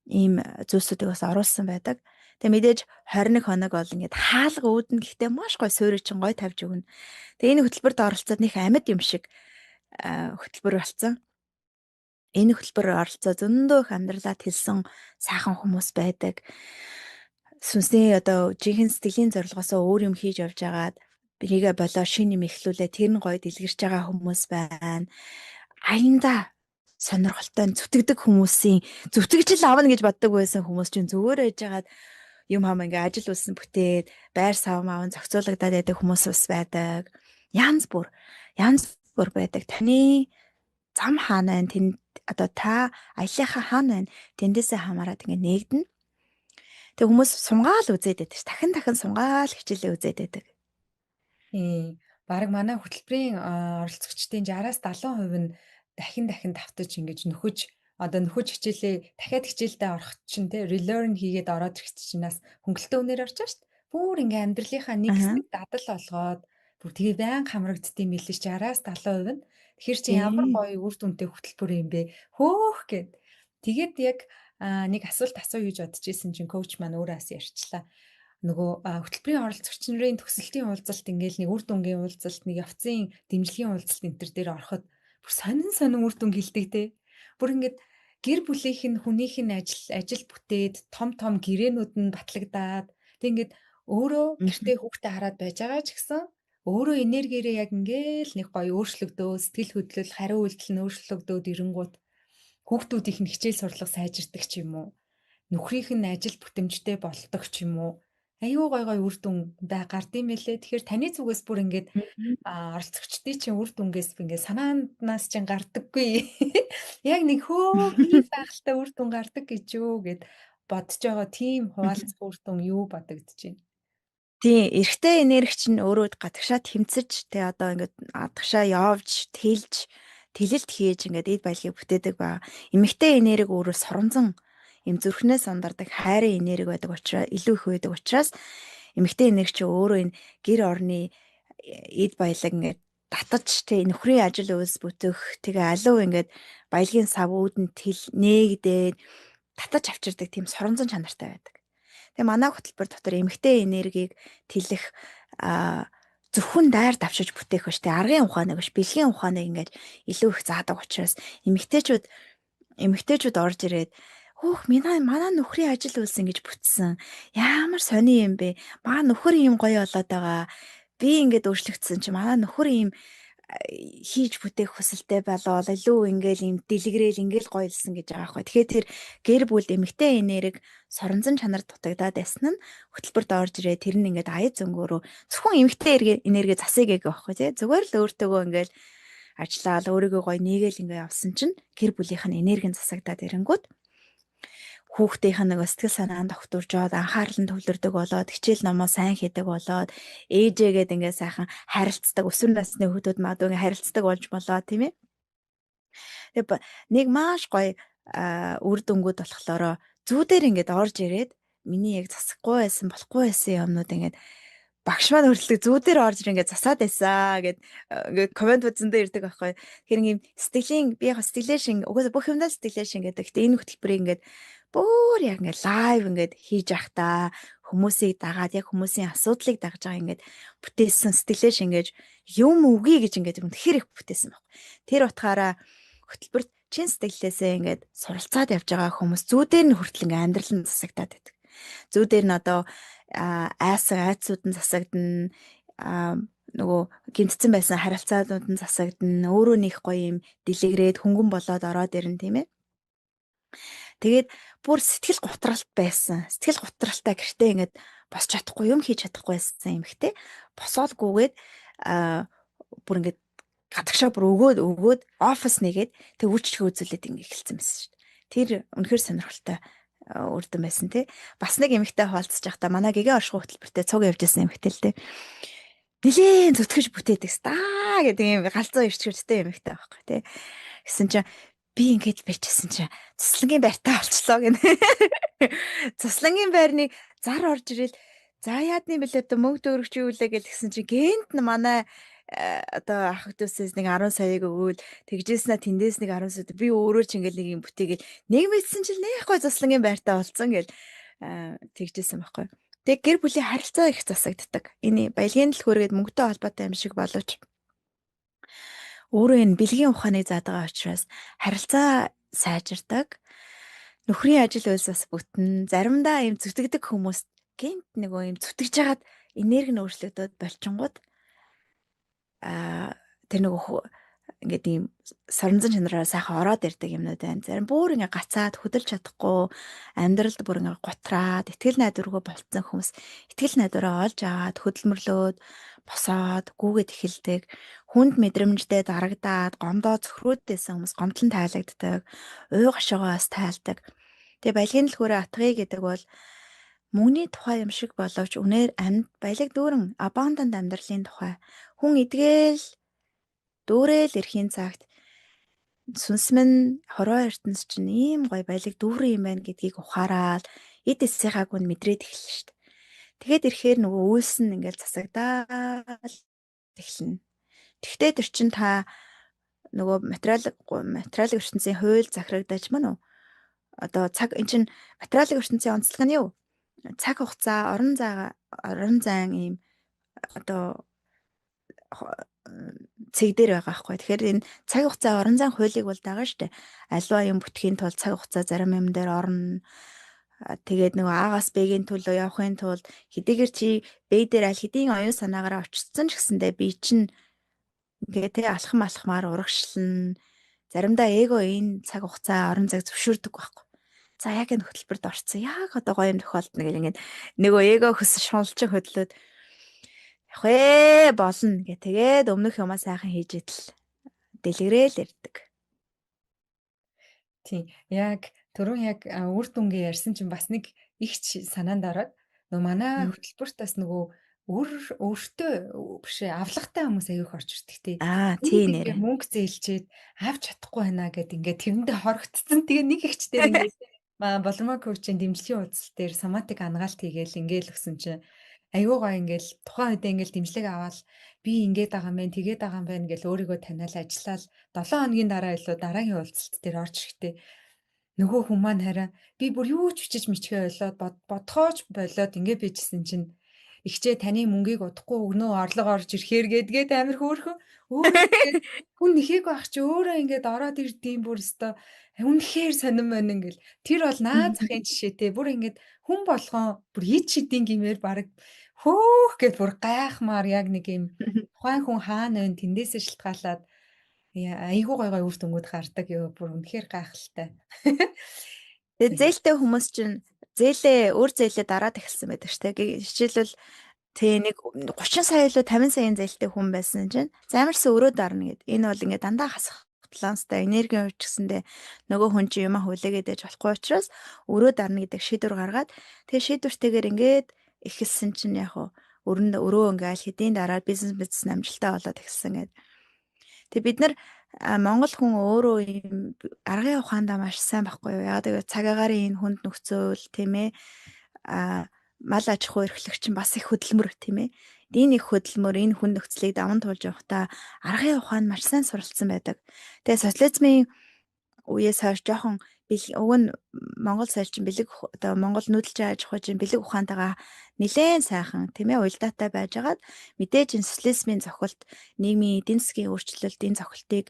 B: ийм зүйлсүүдийг бас оруулсан байдаг. Тэгээ мэдээж 21 хоног бол ингээд хаалга үүднэ гэхдээ маш гой суурь чинь гой тавьж өгнө. Тэгээ энэ хөтөлбөрт оролцоод нэг амьд юм шиг хөтөлбөр болсон. Энэ хөтөлбөрөөр оролцоо зөндөө их амьдралаа тэлсэн сайхан хүмүүс байдаг. Сүнсний одоо жинхэнэ сэтгэлийн зорилгосоо өөр юм хийж явж агаад бинийгээ болоо шин юм эхлүүлээ тэр нь гой дэлгэрч байгаа хүмүүс байна. Аяндаа сонирхолтой зүтгэдэг хүмүүсийн зүтгэжл авна гэж боддог байсан хүмүүс чинь зүгээр ээж агаад юм хам ингээ ажил үйлсэн бүтээд байр сав маав зохицуулагдаад байдаг хүмүүс бас байдаг. Янз бүр байдаг. Таны зам хаана байна? Тэнд одоо та аяллахаа хаана байна? Тэндээсээ хамаарат ингээ нээгдэнэ. Тэг хүмүүс сумгаал үзээд байдаг ш. Дахин сумгаал хичээлээ үзээд байдаг.
A: Бараг манай хөтөлбөрийн оролцогчдын 60-70% нь дахин давтаж ингэж нөхөж хичээлээ дахиад хичээлдээ орох чинь те relearn хийгээд ороод ирэх чинаас хөнгөлөлтөө өнөр орж байгаа шүү дээ. Бүр ингээ амьдралынхаа нэг хэсэг дадал болгоод бүр тэгээ байнга хамрагддсан мэлээ 60-70% нь. Тэгэхээр чи ямар гоё үр дүнтэй хөтөлбөр юм бэ? Хөөх гэд. Тэгээд яг нэг асуулт асууя гэж бодож исэн чинь коуч маань өөрөө бас ярьчлаа. Нөгөө хөтөлбөрийн оролцогч нарын төгсөлтийн уулзалт ингээл нэг үр дүнгийн уулзалт, нэг явцын дэмжлэгийн уулзалт энэ төр дээр ороход бүр сонин үр дүн гэлдэг те. Бүр ингээд гэр бүлийнх нь хүнийх нь ажил бүтээд том гэрээнүүд нь батлагдаад тэг ингээд өөрөө гэртээ хүүхдээ хараад байж байгаа ч гэсэн өөрөө энергиэрээ яг ингээл нэг гоё өөрчлөгдөө, сэтгэл хөдлөл, хариу үйлдэл нь өөрчлөгдөөд ирэнгүүт хүүхдүүдийнх нь хичээл сурлага сайжирдаг ч юм уу. Нөхрийнх нь ажил бүтэмжтэй болдог ч юм уу. Аюу гой үр дүн гардыг мэлээ. Тэгэхээр таны зүгээс бүр ингээд оролцогчдын чинь үр дүнгээс ингээд санаанднаас чинь гардаггүй. Яг нэг хий байхалтай үр дүн гардаг гэж юу гэд бодож байгаа тийм хуваалцах үр дүн юу бодогдож байна?
B: Тийм, эрэгтэй энерги чинь өөрөө гадагшаа тэмцэж тэ одоо ингээд гадагшаа явж, тэлэлт хийж ингээд эд баялагийг бүтээдэг ба. Эмэгтэй энерги өөрөө соромзон им зүрхнээс ундардаг хайрын энерги байдаг учраас илүү их байдаг учраас эмэгтэй энерги чинь өөрөө энэ гэр орны эд баялаг ингээд татаж тэ нөхрийн ажил үйлс бүтэх тэгээ алуу ингээд баялагын сав үүдэн нээгдээд татаж авчирдаг тийм соромзон чанартай байдаг. Тэгээ манай хөтөлбөр дотор эмэгтэй энергийг тэлэх зөвхөн дайр давшиж бүтээх биш тэгээ аргын ухааныг биш бэлгийн ухааныг ингээд илүү их заадаг учраас эмэгтэйчүүд орж ирээд хөөх манай нөхрийн ажил үйлсэн гэж бүтсэн. Ямар сони юм бэ? Маа нөхөр ийм гоё болоод байгаа. Би ингээд өөрчлөгдсөн чи манай нөхөр ийм хийж бүтээх хүсэлтэй болоод илүү ингээл юм дэлгрээл ингээл гоёлсон гэж байгаа байхгүй. Тэгэхээр тэр гэр бүл эмэгтэй энерги соронзон чанар дутагдаад байсан нь хөтөлбөрт орж ирээ тэр нь ингээд аяд зөнгөөрөө зөвхөн эмэгтэй энерги засыг гээх байхгүй тий. Зүгээр л өөртөөгөө ингээл ажиллаад өөрийгөө гоё нийгээл ингээ явсан чинь гэр бүлийнх нь энерги засагдаад ирэнгүүт хүүхдийнх нь нөгөө сэтгэл санаанд тогтворжоод анхаарал нь төвлөрдөг болоод хичээл номоо сайн хийдэг болоод ээжээгээд ингээ сайхан харилцдаг өсвөр насны хүүхдүүд магадгүй ингээ харилцдаг болж болоо тийм ээ. Тэгээ нэг маш гоё үр дүнгууд болохоор зүүдээр ингээд орж ирээд миний яг засахгүй байсан болохгүй байсан юмнууд ингээд багш маань хөртлөг зүүдээр орж ингээд засаад байсан гэд ингээд комент үзэндээ ирдэг байхгүй. Тэгэхээр ийм сэтгэлийн би яг сэтгэлээ шин угаасаа бүх юмдаа сэтгэлээ шин гэдэг. Гэтэ энэ хөтөлбөрийг ингээд бүр яг ингээд лайв ингээд хийж ахта хүмүүсийг дагаад яг хүмүүсийн асуудлыг дагж байгаа ингээд бүтээсэн сэтгэлээ шингээж юм үгүй гэж ингээд үнэхээр их бүтээсэн баг. Тэр утгаараа хөтөлбөрт чин сэтгэлээсээ ингээд суралцаад явж байгаа хүмүүс зүүдээр нь хүртэл ингээд амьдрал нь засагдаад байдаг. Зүүдээр нь одоо айсан айцууд нь засагдана, нөгөө гинтсэн байсан харилцаанууд нь засагдана, өөрөө нэг гоё юм дэлгэрээд хөнгөн болоод ороод ирнэ тийм ээ. Тэгээд бүр сэтгэл гутралт байсан. Сэтгэл гутралтай гэртээ ингээд босч чадахгүй юм хийж чадахгүй байсан юм ихтэй. Босоолгүйгээд бүр ингээд гадагшаа бүр өгөөд офис нэгээд тэг үйлчлэгээ үзүүлээд ингээд эхэлсэн байсан шүү дээ. Тэр үнэхээр сонирхолтой үр дүн байсан тий. Бас нэг эмэгтэй хаалцж байхдаа манай гэгээ оршихуй хөтөлбөртөө цуг явж байсан эмэгтэй л тий. Нилээн зүтгэж бүтээдэг стаа гэдэг юм галзуу ирчгэртэй эмэгтэй байхгүй тий. Гэсэн чинь би ингэж бичсэн чинь цуслангийн байртаа олчлоо гэнэ. Цуслангийн байрны зар орж ирэл за яадны бэлээ одоо мөнгө төгрөгч юу лээ гэсэн чинь гэнт манай одоо ах дүүсээс нэг 10 саяг өгөөл тэгжээснэ тэндээс нэг 10 сая би өөрөө ч ингээл нэг юм бүтээгээл нэг мэдсэн чинь нэхгүй цуслангийн байртаа олцсон гэл тэгжээсэн байхгүй. Тэг гэр бүлийн харилцаа их засагддаг. Энэ баялагын дэлгүүргээд мөнгөтэй холбоотой юм шиг боловч өөрөө энэ бэлгийн ухааныг заадаг учраас харилцаа сайжирдаг. Нөхрийн ажил үйлс бас бүтэн. Заримдаа юм зүтгэдэг хүмүүс гинт нөгөө юм зүтгэж хагаад энерги нь өөрчлөгдөд болчингууд тэр нөгөө ингээд ийм соронзон чанараараа сайхан ороод ирдэг юмнууд байна. Зарим бүр ингээ гацаад хөдөлж чадахгүй амьдралд бүр ингээ гутраад итгэл найдваргүй болцсон хүмүүс итгэл найдвараа олж аваад хөдөлмөрлөөд босоод гүүгээд эхэлдэг. Хүнд мэдрэмжтэй дарагдаад гомдоо цөхрөөдтэйсэн хүмүүс гомдлон тайлагддаг. Уй гашуугаа бас тайлдаг. Тэгээ баялагын дэлгүүрээ атгая гэдэг бол мөнгөний тухай юм шиг боловч үнээр баялаг дүүрэн abundant амьдралын тухай. Хүн эдгээл дүүрэл эрхийн цагт сүнсмэн хорвоо ертөнц чинь ийм гоё баялаг дүүрэн юм байна гэдгийг ухаарал эд эсийнхаа гүн мэдрээд эхэлнэ шүү дээ. Тэгээд ирэхээр нөгөө үйлс нь ингээл засагдаал эхэлнэ. Тэгтээ тэр чин та нөгөө материалын ертөнцийн хууль захирагдаж мөн үү? Одоо эн чин материалын ертөнцийн онцлог нь юу? Цаг хугацаа, орон зайн ийм одоо цэг дээр байгаа байхгүй. Тэгэхээр энэ цаг хугацаа орон зайн хуулийг бол дагаа штэ. Аливаа юм бүтгэхийн тулд цаг хугацаа зарим юм дээр орно. Тэгээд нөгөө аагаас бэгийн төлөө явахын тулд хэдийгээр чи бэй дээр аль хэдийн оюун санаагаараа очсон ч гэсэндээ би чинь ингээ тэ алхмаар урагшлна. Заримдаа эго энэ цаг хугацаа орон зайг зөвшөөрдөг байхгүй. За яг энэ хөтөлбөрт орцсон. Яг одоо гоё юм тохиолдно гэл ингээд нөгөө эго хөс шуналж хөдлөөд явах болно гэ. Тэгээд өмнөх юмаа сайхан хийж идэл дэлгэрэл ирдэг.
A: Тийм. Яг түрүүн яг үр дүнгээ ярьсан чинь бас нэг ихч санаанд ороод нөгөө манай хөтөлбөрт бас нөгөө өөртөө биш авлагатай хүмүүс аяух орж ирдэг тий.
B: Тийм
A: ингээ
B: нэрэ.
A: мөнгө зээлчээд авч чадахгүй байна гэд ингээ тэрэндээ хорогдсон. Тэгээ нэг ихч дээр ингээ болормоо коучийн дэмжлэгийн уулзалт дээр соматик ангаалт хийгээл ингээл өгсөн чинь аягүй гоё ингээл тухайн үедээ ингээл дэмжлэг аваад би ингээд байгаа юм байна, тэгээд байгаа юм байна гэл өөрийгөө таниал ажиллаад 7 хоногийн дараа илүү дараагийн уулзалт дээр орж ирэхдээ нөгөө хүн маань хараа би бүр юу ч бичиж мичгээ болоод бодхооч болоод ингээд бичсэн чинь ихчээ таны мөнгийг удахгүй өгнө орлого орж ирэхээр гэдгээд амир хөөрхөн өөрөө ингээд хүн нэхийг байх чи өөрөө ингээд ороод ирдэм бүр өстой үнэхээр сонирн байна ингээл тэр бол наад захын жишээтэй бүр ингээд хүн болгон бүр ид шидийн гимээр баг хөөх гэж бүр гайхмаар яг нэг юм тухайн хүн хаана вэ тэндээсээ шалтгаалаад айгуу гой үр дүнгууд гардаг ёо бүр үнэхээр гайхалтай.
B: Тэгээд зээлтэй хүмүүс чинь өөр зээлээ дараад эхэлсэн байдаг шүү дээ. Жишээлбэл нэг 30 сая илүү 50 саяын зээлтэй хүн байсан чинь замарсан өрөө дарна гэд. Энэ бол ингээд дандаа хасах баланстай энерги хувьчсэндээ нөгөө хүн чинь юм хүлээгээд байж болохгүй учраас өрөө дарна гэдэг шийдвэр гаргаад тэгээ шийдвэртэйгээр ингээд эхэлсэн чинь яг өрөө ингээл хэдийн дараа бизнес амжилттай болоод эхэлсэн гэд. Тэгээ бид нар Монгол хүн өөрөө ийм аргын ухаандаа маш сайн байхгүй юу? Яг тэгээ цаг агарын энэ хүнд нөхцөл тийм ээ мал аж ахуй эрхлэгч нь бас их хөдөлмөр тийм ээ. Энэ их хөдөлмөр энэ хүнд нөхцөлийг даван туулж явахдаа аргын ухаанд маш сайн суралцсан байдаг. Тэгээ социализмын үеэс хойш жоохон уг нь Монгол сайрчин одоо Монгол нүүдэлч аж ахуйчин бэлэг ухаантайгаа нэлээд сайхан тийм ээ уялдаатай байжгаад мэдээж энэ социализмын цохилт нийгмийн эдийн засгийн өөрчлөлт энэ цохилтыг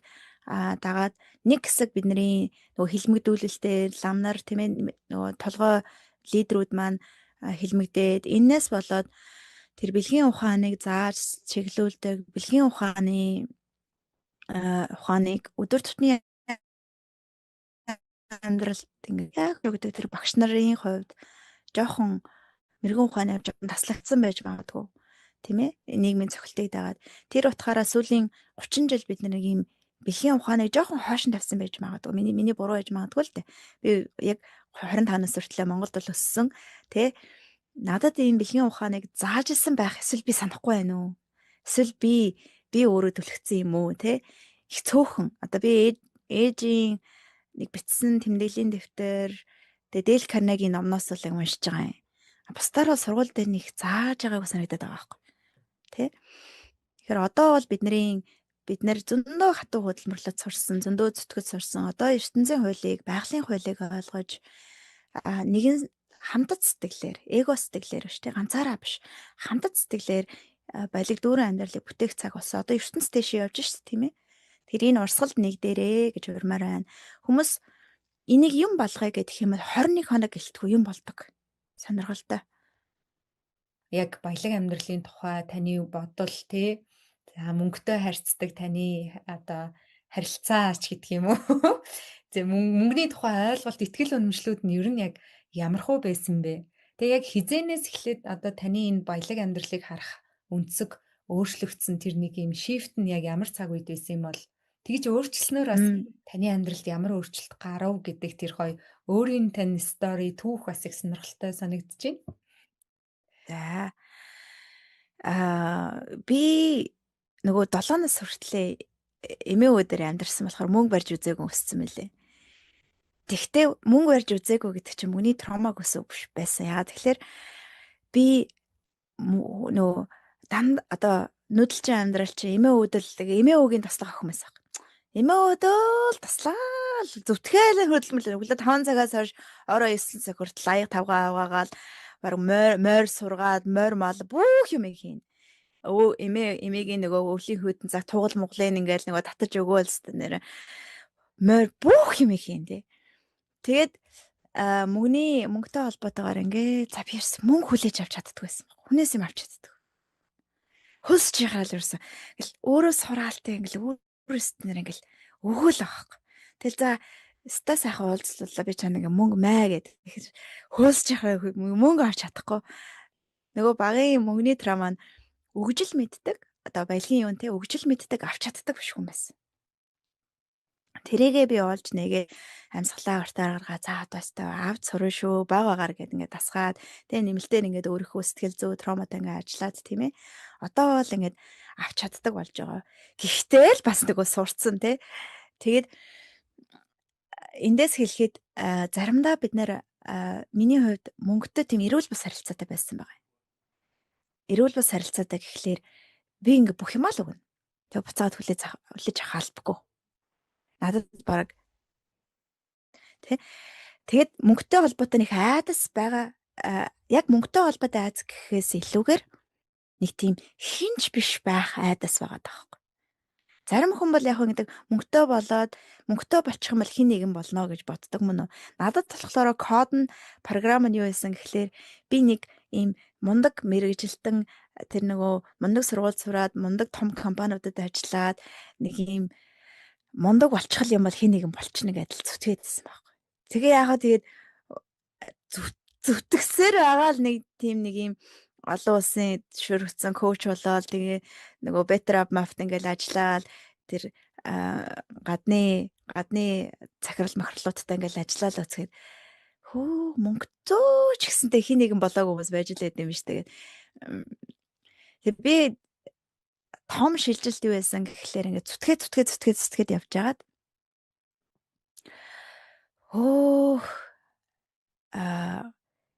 B: дагаад нэг хэсэг бидний нөгөө хилмигдүүлэлтээр ламнар тийм ээ нөгөө толгой лидерүүд маань хилмигдээд энээс болоод тэр бэлгийн ухааныг зааж чиглүүлдэг бэлгийн ухааныг өдөр тутмын амьдралд ингээ яг гэдэг тэр багш нарын хувьд жоохон мэрэгэн ухааны жоохон таслагдсан байж магадгүй тийм ээ нийгмийн цохилтыг дагаад тэр утгаараа сүүлийн 30 жил бид нэг юм бэлгийн ухааныг жоохон хойшин тавьсан байж магадгүй миний буруу байж магадгүй л дээ би яг 25-наас хүртэл Монголд бол өссөн тий надад ийм бэлгийн ухааныг зааж исэн байх эсвэл би санахгүй байна уу эсвэл би өөрөө түлхсэн юм уу тий их цөөхөн одоо би ээжийн нэг бичсэн тэмдэглэлийн дэвтэр тэгээ Дейл Карнегийн номноос л уншиж байгаа юм. Бусдаараа сургууль дээр нэг зааж байгаагүй санагдаад байгаа байхгүй. Тэ? Тэгэхээр одоо бол бид нэр зөндөө хатуу хөдөлмөрлөд сурсан, зөндөө зүтгэж сурсан. Одоо ертөнцийн хуулийг, байгалийн хуулийг ойлгож нэгэн хамтад сэтгэлээр, эго сэтгэлээр биш тэ ганцаараа биш. Хамтад сэтгэлээр баялаг дүүрэн амьдралыг бүтээх цаг болсон. Одоо ертөнц дэшээ явж шít тийм ээ. Тэр энэ урсгалд нэг дээрээ гэж урмаар байна. Хүмүүс энийг юм болгоё гэх юм бол 21 хоног гэлтгүй юм болдог. Сонирхолтой.
A: Яг баялаг амьдралын тухай таны бодол тий За мөнгөтэй харьцдаг таны одоо харилцаач гэдэг юм уу? Зэ мөнгөний тухай ойлголт, итгэл үнэмшлүүд нь ер нь яг ямархуу байсан бэ? Тэгээ яг хизээнээс эхлээд одоо таны энэ баялаг амьдралыг харах өнцөг өөрчлөгдсөн тэр нэг юм шифт нь яг ямар цаг үед байсан юм бол тэгж өөрчлснөөр бас таны амьдралд ямар өөрчлөлт гарав гэдэг тэр гоё өөрийн тань стори түүх бас их сонирхолтой санагдаж байна.
B: За. Би нөгөө 7 нас хүртлээр эмээ өвдөр амьдарсан болохоор мөнгө барьж үзээгүй өссөн мөлий. Тэгтээ мөнгө барьж үзээгүй гэдэг чинь мөний травмаг өсөв биш байсан. Яагаад тэгэхээр би нөгөө одоо нүүдэлчин амьдрал чи эмээ өвгийн таслах охин байсан. Эмээ өвдөл таслаа зүтгээл хөдөлмөрлөө өглөө 5 цагаас хойш орой 9 цаг хүртэл аяг тавгаа аваагаал баг мойр сургаад мойр мал бүх юм хийн. Эмээгийн нөгөө өвлийн хүйтэн цаг тугал муглын ингээл нөгөө татаж өгөөл хэвээр нэр мойр бүх юм хийн тий. Тэгээд мөнгөтэй холбоотойгоор ингээ за би мөнгө хүлээж авч чаддгүй байсан. Хүнээс юм авч чаддаг. Хөсч яхаал ерсэн. Ингээл өөрөө сураалтай ингээл өөрөөс нэр ингээл өгөөл авах. Тэгэл за ста сайхан уулзлаа би чана ингээ мөнгө маа гэд. Тэгэхээр хөсч яхаа мөнгө авч чадахгүй. Нөгөө багын мөнгөний травма нь өгжил мэддэг. Одоо баялагын юун те өгжил мэддэг авч чаддаг биш хүн байсан. Тэрийгээ би олж нэгээ амьсгалаа гартаар гаргаа за одоостой авд сурна шүү баг агаар гэд ингээд дасгаад тэгээ нэмэлтээр ингээд өөрийнхөө сэтгэл зүй травматай ингээд ажиллаад тийм ээ одоо бол ингээд авч чаддаг болж байгаа. Гэхдээ л бас нөгөө сурцсан тий. Тэгээд эндээс хэлэхэд заримдаа бид нэр миний хувьд мөнгөтэй тийм эрүүл бас харилцаатай байсан байгаа. Эрүүл бас харилцаатай гэхлээр би ингээд бүх юмаа л өгнө. Тэгээ буцаад хүлээж авахгүй. Надад баг тий. Тэгээд мөнгөтэй холбоотой нэг айдас байгаа яг мөнгөтэй холбоотой айдас гэхээс илүүгээр нэг тийм хинж биш байх айдас байгаа таахгүй. Зарим хүн бол яг ингэдэг мөнгөтэй болчих юм бол хин нэгэн болно гэж боддог мөн үү. Надад болохоор код нь програм нь юу байсан гэхлээр би нэг ийм мундаг мэрэгжилтэн тэр нөгөө мундаг сургууль сураад мундаг том компаниудад ажиллаад нэг ийм мундаг болчих юм бол хин нэгэн болчихно гэдэл зүтгээдсэн байхгүй. Тэгээ яагаад тэгээд зүтгэсээр байгаа л нэг тийм нэг юм олон улсын шүрхсэн коуч болоод тэгээ нөгөө better up maft ингээл ажиллаад тэр гадны захирал махрлуудтай ингээл ажиллаад оцгээд хөө мөнгөцөө ч гэсэнтэй хин нэгэн болоогүй бас байж л байд юм биш тэгээд би том шилжилт юу байсан гэхлээр ингээд зүтгээд явж байгаад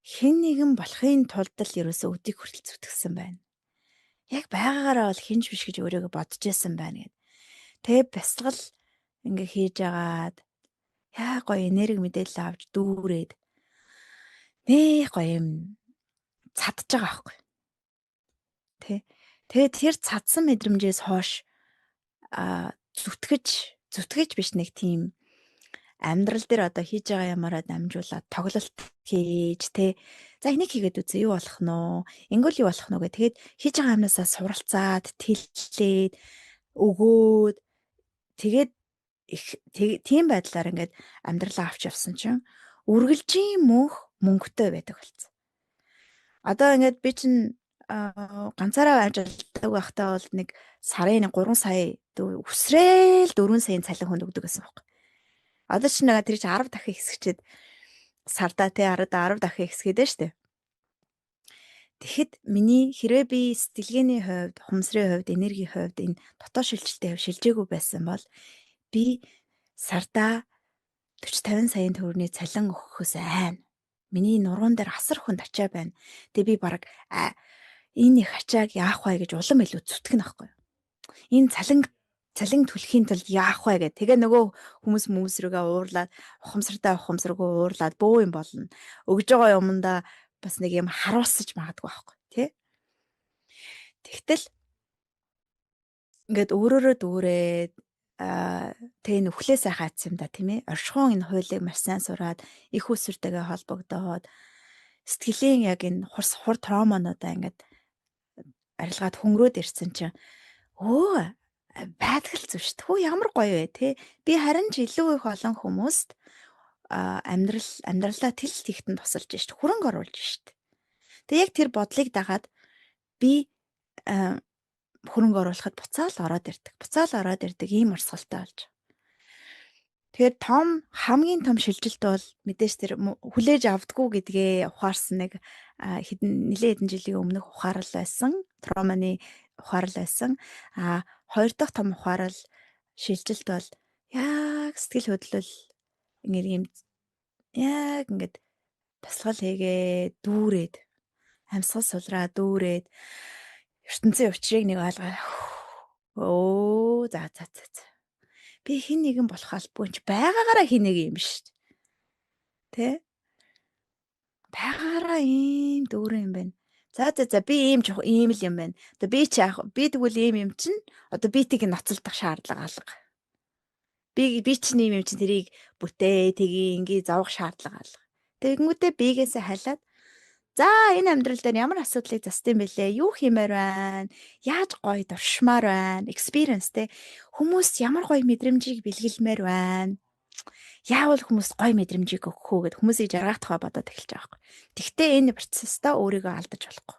B: хэн нэгэн болохын тулд л ерөөсөө өдийг хүртэл зүтгэсэн байна. Яг байгаагаараа бол хинж биш гэж өөрийгөө бодож байсан байна гэд. Тэгээ бясалгал ингээ хийж агаад яа гоё энерги мэдээлэл авч дүүрээд нээ гоё юм цадж байгаа байхгүй. Тэгээ тэр цадсан мэдрэмжээс хойш зүтгэж биш нэг тийм амьдрал дээр одоо хийж байгаа ямаараа дамжуулаад тоглолт хийж за энийг хийгээд үзье юу болох нөө ингүүл юу болох нөө гэх тэгээд хийж байгаа юмнасаа суралцаад тэллээд өгөөд тэгээд тийм байдлаар ингээд амьдралаа авч явсан чинь үргэлжийн мөнгөтэй байдаг болсон. Одоо ингээд би чинь ганцаараа ажилладаг байхдаа бол нэг сарын 3 сая өсрөөл 4 саяын цалин хүнд өгдөг гэсэн байна. Одоо ч нэг тэр чинь 10 дахин хэсэгчээд сардаа 10 дахин хэсгээд байна шүү дээ. Тэгэхэд миний хэрвээ би сэтгэлгээний хувьд, ухамсарын хувьд, энергийн хувьд энэ дотоод шилжилттэй шилжээгүй байсан бол би сардаа 40-50 саяын төгрөгийн цалин өгөхөөс айна. Миний нуруунд дээр асар хүнд ачаа байна. Тэгээ би баг энэ их ачааг яах вэ гэж улам илүү зүтгэн аахгүй. Энэ цалин төлөхийн тулд яах вэ гэх. Тэгээ нөгөө хүмүүс рүүгээ уурлаад ухамсаргүй уурлаад бөө юм болно. Өгж байгаа юмдаа бас нэг юм харуулсаж магадгүй байхгүй тий. Тэгтэл ингээд өөрөөрөө дүүрээд тэгээ нүхлээ сайхан атсан юм да тийм ээ. Оршихуун энэ хуулийг маш сайн сураад их усүртэйгээ холбогдоод сэтгэлийн яг энэ хур травмануудаа ингээд арилгаад хөнгөрөөд ирсэн чинь Өө байдаг л зү шүү дээ. Хөө ямар гоё вэ те. Би харин ч илүү их олон хүмүүст амьдралаа тэлс хийхтэн тусалж штт хөрөнгө оруулж штт. Тэгээ яг тэр бодлыг дагаад би а, хөрөнгө оруулахад буцаал ороод ирдэг. Буцаал ороод ирдэг ийм урсгалтай болж. Тэгэхээр хамгийн том шилжилт бол мэдээж тэр хүлээж авдггүй гэдгээ ухаарсан нэг нэлээд хэдэн жилийн өмнөх ухаарал байсан. Троманы ухаарал байсан. Хоёр дахь том ухаарал шилжилт бол яг сэтгэл хөдлөл ингээд юм яг ингээд тасгал хийгээ дүүрээд амьсгал сулраа дүүрээд ертөнцийн учрыг нэг ойлгоо. Өө за. Би хин нэгэн болох албагүй ч байгаагаараа хин нэг юм шүү дээ. Тэ? Байгаагаараа ийм дүүрэн юм байна. За би ийм л юм байна. Одоо би тэгвэл ийм юм чинь одоо би тийг ноцолдох шаардлага алга. Би чинь ийм юм чинь тэрийг бүтээ ингээ зовох шаардлага алга. Тэгэнгүүтээ бигээсээ халиад за энэ амьдрал дээр ямар асуудлыг застсан бэлээ? Юу хиймээр байна? Яаж гоё дуршмаар байна? Experience те. Хүмүүс ямар гоё мэдрэмжийг бэлгэлмээр байна? Яавал хүмүүс гоё мэдрэмжийг өгөх үү гэд хүмүүсийг жаргах тухай бодоод эхэлж байгаа байхгүй. Тэгтээ энэ процесстаа өөрийгөө алдаж болохгүй.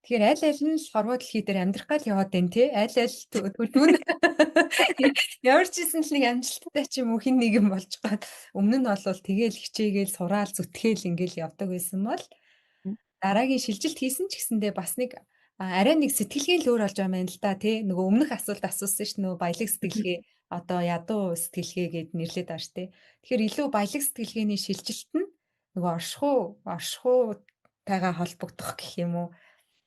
A: Тэгэхээр аль нь л хорвоо дэлхий дээр амьдрах гал яваад байна те. Аль төлөв нь ямар ч юм л нэг амжилттай ч юм уу хин нэгэн болж гад. Өмнө нь бол тэгэл хичээгээл сураал зүтгээл ингээл явдаг байсан бол дараагийн шилжилт хийсэн ч гэсэндээ бас нэг арай нэг сэтгэлгээ л өөр болж байгаа юм л да тий. Нөгөө өмнөх асуулт асуусан шүү дээ. Нөгөө баялаг сэтгэлгээ одоо ядуу сэтгэлгээ гэд нэрлэдэг байгаа шүү дээ. Тэгэхээр илүү баялаг сэтгэлгээний шилжилт нь нөгөө оршихуйтайгаа холбогдох гэх юм уу.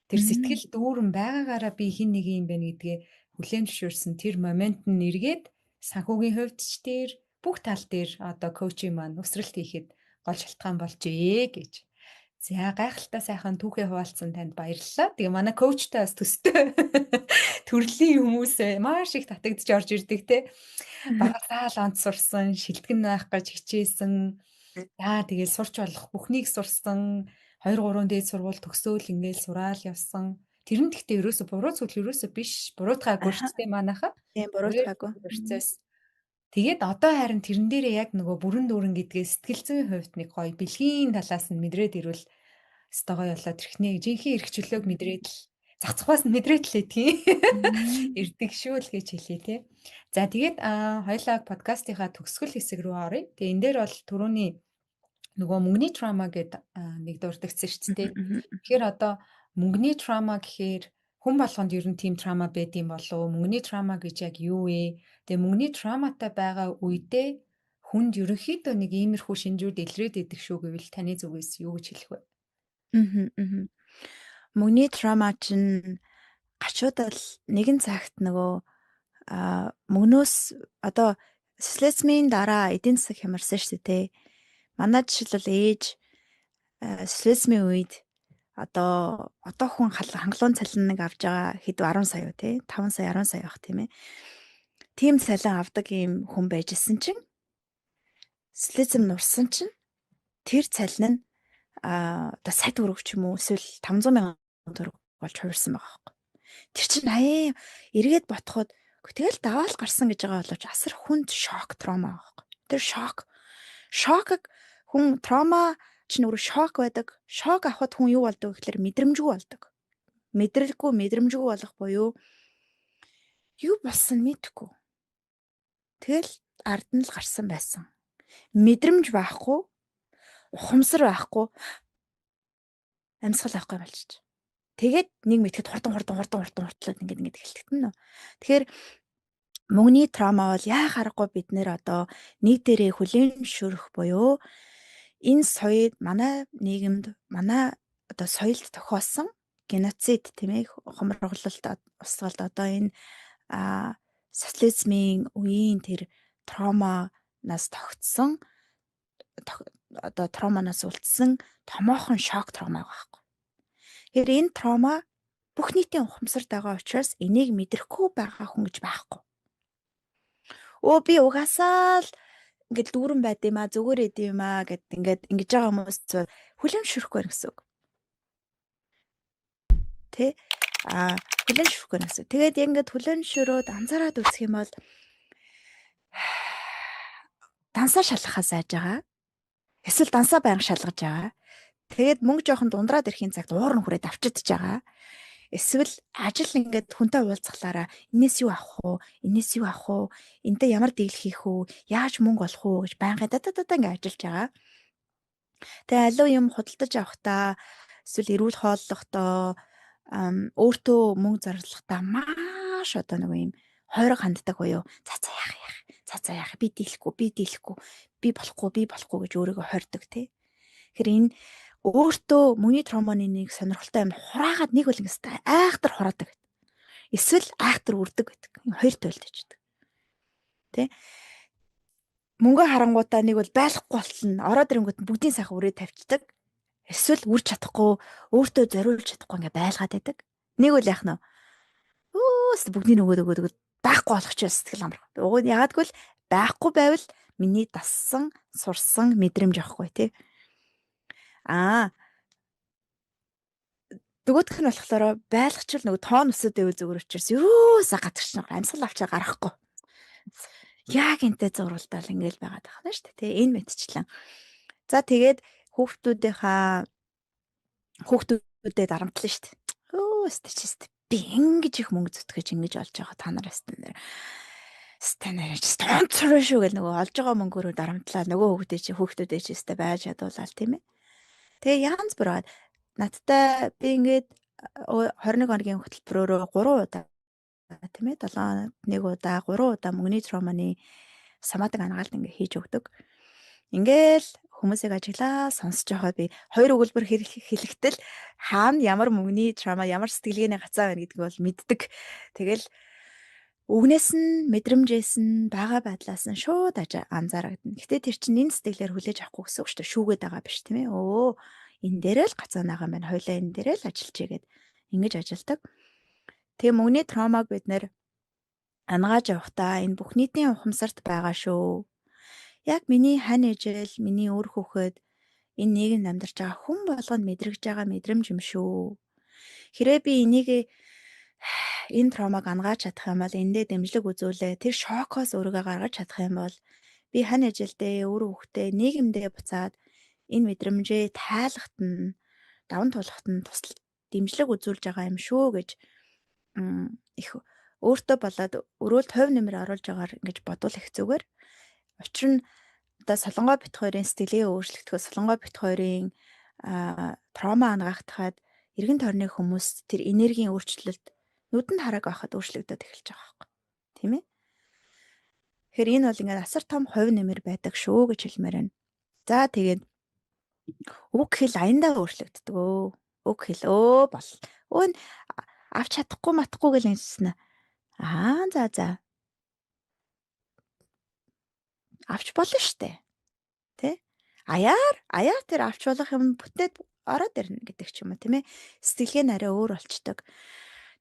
A: Тэр сэтгэл дүүрэн байгаагаараа би хин нэг юм байна гэдгээ хүлээн зөвшөөрсөн тэр момент нь эргээд санхүүгийн хувьд ч тэр бүх тал дээр одоо коучинг маань өсрэлт хийхэд гол шалтгаан болжээ гэж. За гайхалтай сайхан түүхээ хуваалцсан танд баярлалаа. Тэгээ манай коучтай бас төстэй төрлийн хүмүүс маш их татагдж орж ирдэг те. Багасаал онц сурсан, шилтгэн байх гэж хичээсэн. Тэгээ сурч болох бүхнийг сурсан. 2 3 дээд сургууль төгсөөл ингээл сураал явсан. Тэр нь гэхдээ ерөөсө буруу зүйл ерөөсө биш. Буруутгаагүй ч тийм манайха.
B: Тийм буруутгаагүй.
A: Процесс. Тэгээд одоо харин тэрэн дээрээ яг нөгөө бүрэн дүүрэн гэдгээ сэтгэл зүйн хувьд нэг гоё бэлгийн талаас нь мэдрээд ирвэл стогоо болоод ирхнээ. Жинхэнэ эрх чөлөөг мэдрээд л цацхаас нь мэдрээд л тийм ирдэг шүү л гэж хэлье тий. За тэгээд хоёулаа подкастынхаа төгсгөл хэсэг рүү оръё. Тэгээ энэ дээр бол түрүүний нөгөө мөнгөний трама гэдэг нэг дурддагсан шүү дээ. Тэгэхээр одоо мөнгөний трама гэхээр хүн болгонд ер нь тийм трама байдсан болов уу? Мөнгөний трама гэж яг юу вэ? Тэгээ мөнгөний траматай байгаа үедээ хүнд ерөнхийдөө нэг иймэрхүү шинжүүд илрээд идэх шүү гэвэл таны зүгээс юу гэж хэлэх вэ?
B: Мөнгөний трама чинь гачуудал нэгэн цагт нөгөө мөнгнөөс одоо социализмын дараа эдийн засаг хямарсан шүү дээ. Манай жишээлбэл ээж социализмын үед одоо хүн хангалуун цалин нэг авж байгаа хэд 10 сая уу тий 5 сая 10 сая байх тийм ээ. Тийм цалин авдаг юм хүн байж исэн чинь социализм нурсан чинь тэр цалин нь одоо сая төгрөг ч юм уу эсвэл 500 мянган төгрөг болж хувирсан байгаа байхгүй. Тэр чинь эргээд ботход тэгэл даваал гарсан гэж байгаа боловч асар хүнд шок трома байхгүй. Тэр шокыг хүн трома чинь өөрөө шок байдаг. Шок авахд хүн юу болдог гэхээр мэдрэмжгүй болдог. Мэдрэмжгүй болох буюу юу болсон мэдэхгүй. Тэгэл ард нь л гарсан байсан. Мэдрэмж байхгүй, ухамсар байхгүй, амьсгал авахгүй болчих. Тэгээд нэг мэтгэд хурдан ингээд эхэлтэгдэн нөө. Тэгэхээр мөнгөний трама бол яа харахгүй бид нэр одоо нэг дээрээ хүлээн зөвшөөрөх буюу энэ соёл манай нийгэмд манай одоо соёлд тохиолсон геноцид тийм ээ хомор оглолт устгалд одоо энэ социализмын үеийн тэр троманаас тогтсон одоо троманаас үлдсэн томоохон шок трома байхгүй. Тэгэхээр энэ трома бүх нийтийн ухамсарт байгаа учраас энийг мэдрэхгүй байгаа хүн гэж байхгүй. Би угаасаа л ингээд дүүрэн байд юм аа, зүгээр эд юм аа гэд ингээд ингэж байгаа хүмүүс хүлээн зөвшөөрөхгүй гэсэн үг. Тэ хүлэн зөвшөөрөх гэсэн. Тэгээд ингээд хүлэн зөвшөөрөөд анзаараад үзэх юм бол дансаа шалгахаас айж байгаа. Эсвэл дансаа байнга шалгаж байгаа. Тэгээд мөнгө жоохон дундраад ирэхин цагт уур нь хүрээд авчидж байгаа. Эсвэл ажил ингээд хүнтэй уулзахлаараа энэс юу авах уу? Энэс юу авах уу? Энтэй ямар дийл хийх үү? Яаж мөнгө олох уу гэж байнга ингээд ажиллаж байгаа. Тэгээ аливаа юм худалдаж авахдаа эсвэл эрүүл хооллохдоо өөртөө мөнгө зарлахдаа маш одоо нэг юм хойрог ханддаг буюу за яах би дийлэхгүй гэж өөрийгөө хордог тий. Тэгэхээр энэ өөртөө мөний тромоны нэг сонирхолтой юм хураагаад нэг бол ингэсэн айхтар хураадаг. Эсвэл айхтар үрдэг гэдэг. Хоёр тойлдож байдаг. Тэ? Мөнгө харангуудаа нэг бол байлахгүй болтол ороод ирэнгүүт бүгдийн сайхан үрээ тавьчихдаг. Эсвэл үрж чадахгүй, өөртөө зориулж чадахгүй ингээ байлгаад байдаг. Нэг бол яах нь бүгдийн өгөөд байхгүй болгочихсон сэтгэл амарх. Яагаад гэвэл байхгүй байвал миний дассан, сурсан мэдрэмж авахгүй тий. Нөгөөх нь болохоор байлгач л нөгөө тоон өсөд байвал зүгээр учраас юусаа гадагш амьсгал авчаа гарахгүй. Яг энтэй зурвалдаал ингээл байгаад байна шүү дээ. Тэ энэ мэдчихлээ. За тэгээд хүүхдүүдэд дарамтлаа шүү дээ. Стичэст би ингэж их мөнгө зүтгэж ингэж олж байгаа та нараас станарч тонцроо шүү гэл нөгөө олж байгаа мөнгөөрөө дарамтлаа нөгөө хүүхдүүдээ чи өстэй байж чадуулаад тийм ээ. Тэгээ янз бүрээд надтай би ингээд 21 хоногийн хөтөлбөрөөрөө 3 удаа тийм ээ 7 нэг удаа 3 удаа мөнгөний тромоны самаадаг ангаалт ингээ хийж өгдөг. Ингээл хүмүүсийг ажиглаа сонсож байгаа би хоёр өгүүлбэр хэлэхдээ хаана ямар мөнгөний трома ямар сэтгэлгээний гацаа байна гэдгийг бол мэддэг. Тэгэл үгнээс нь мэдрэмжээс нь бага байдлаас нь шууд анзаарагдана. Гэтэ тэр чинь энэ сэтгэлээр хүлээж авахгүй гэсэн үг шүү дээ. Шүүгээд байгаа биш тийм ээ. Энэ дээрээ л гацаа нагаа маань хоёлаа энэ дээрээ л ажиллаж игээд ингэж ажилдаг. Тэгээ мөнгөний тромаг бид нэр ангааж явахдаа энэ бүх нийтийн ухамсарт байгаа шүү. Яг миний хань ижил, миний өр хөхөд энэ нийгэмд амьдарч байгаа хүн болгонд мэдрэгж байгаа мэдрэмж юм шүү. Хэрэг би энэ тромаг ангааж чадах юм бол эндээ дэмжлэг үзүүлээ. Тэр шокоос өөрийгөө гаргаж чадах юм бол би хань ижилдээ өр хөхтэй нийгэмдээ буцаад энэ мэдрэмжээ тайлахт нь даван туулахт нь тусал дэмжлэг үзүүлж байгаа юм шүү гэж их өөртөө болоод өрөөлд хувь нэмэр оруулж байгаагаар ингэж бодвол их зүгээр. Учир нь одоо Солонгой бит хоёрын сэтгэлээ өөрчлөгдөхөд Солонгой бит хоёрын трома ангаахтахад эргэн тойрны хүмүүс тэр энергийн өөрчлөлт нүдэнд хараг байхад өөрчлөгдөд эхэлж байгаа байхгүй. Тийм ээ? Тэгэхээр энэ бол ингээд асар том хувь нэмэр байдаг шүү гэж хэлмээр байна. За тэгээд үг хэл аяндаа өөрчлөгддөг өө. Үг хэл бол авч чадахгүй матахгүй гэл ингэсэн. За. Авч болно штэ. Тэ? Аяар тэр авч болох юм бүтээд ороод ирнэ гэдэг ч юм уу тийм ээ. Сэтгэлгээ нарай өөр болчдөг.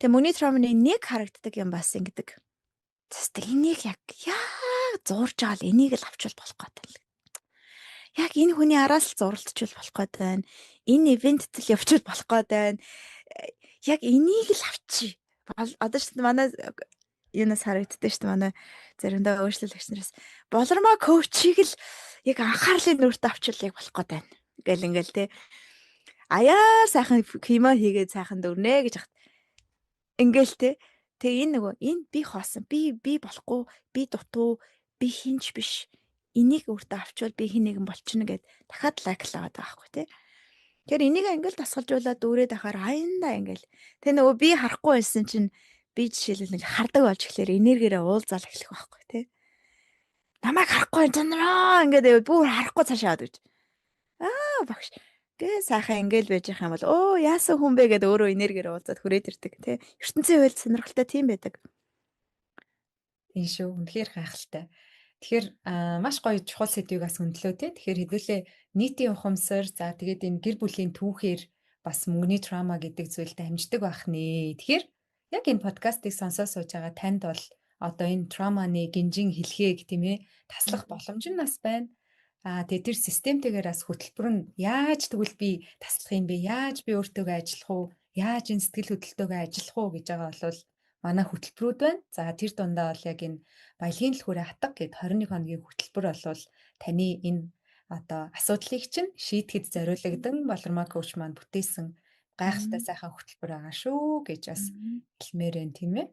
B: Тэгээ мөний тромны нэг харагддаг юм бас ингэдэг. Энийг яг зурж байгаа л энийг л авчвал болох гэдэг. Яг энэ хүний араас л зуралдчихвал болох гэдэг байна. Энэ ивентэд л явчихвал болох гэдэг байна. Яг энийг л авчи. Одоо ч манай юунаас харагддаг шүү дээ манай заримдаа өөрчлөлөгч нараас болормоо коучийг л яг анхаарлын нүрт авчвал яг болох гэдэг байна. Ингээл те. Аяар сайхан химо хийгээд сайхан дөрнэ гэж хат. Ингээл те. Тэгээ энэ би хоосон. Би болохгүй. Би дутуу. Би хинч биш. Энийг өөртөө авчвал би хин нэгэн болчихно гэд дахиад лайклаад байгаа байхгүй те. Тэгэхээр энийг ингээл дасгалжуулаад дүүрээд ахаар аяндаа ингээл. Тэ би харахгүй байсан чинь би жишээлбэл нэг хардаг болж эхлэхээр энергиэрээ уулзаал эхлэх байхгүй тий. Намайг харахгүй занараа ингээд бүр харахгүй цаашаа гэж. Багш. Гээ сайхан ингээл байж их юм бол яасан хүн бэ гэдээ өөрөө энергиэрээ уулзаад хүрээд ирдэг тий. ертөнцийн хувьд сонирхолтой тийм байдаг.
A: Тийм шүү. Үнэхээр гайхалтай. Тэгэхээр маш гоё чухал сэдвийг бас хөндлөө тий. Тэгэхээр хэдүүлээ нийтийн ухамсар за тэгээд энэ гэр бүлийн түүхээр бас мөнгөний трама гэдэг зүйлд амждаг байх нэ. Тэгэхээр яг энэ подкастыг сонсоод сууж байгаа танд бол одоо энэ троманы гинжин хэлхээг тийм ээ таслах боломж нь бас байна. Тэгээд тэр системтэйгээр бас хөтөлбөр нь яаж тэгвэл би таслах юм бэ? Яаж би өөртөө ажиллах уу? яаж энэ сэтгэл хөдлөлтөөгөө ажиллах уу гэж байгаа бол манай хөтөлбөрүүд байна. За тэр дундаа бол яг энэ баялагын түлхүүрээ хатга гэд 21 хоногийн хөтөлбөр болвол таны энэ одоо асуудлыг чинь шийдэхэд зориулагдсан болормоо коуч маань бүтээсэн гайхалтай
B: Мгм.
A: сайхан хөтөлбөр байгаа шүү гэж бас
B: Мгм.
A: хэлмээр байна тийм ээ.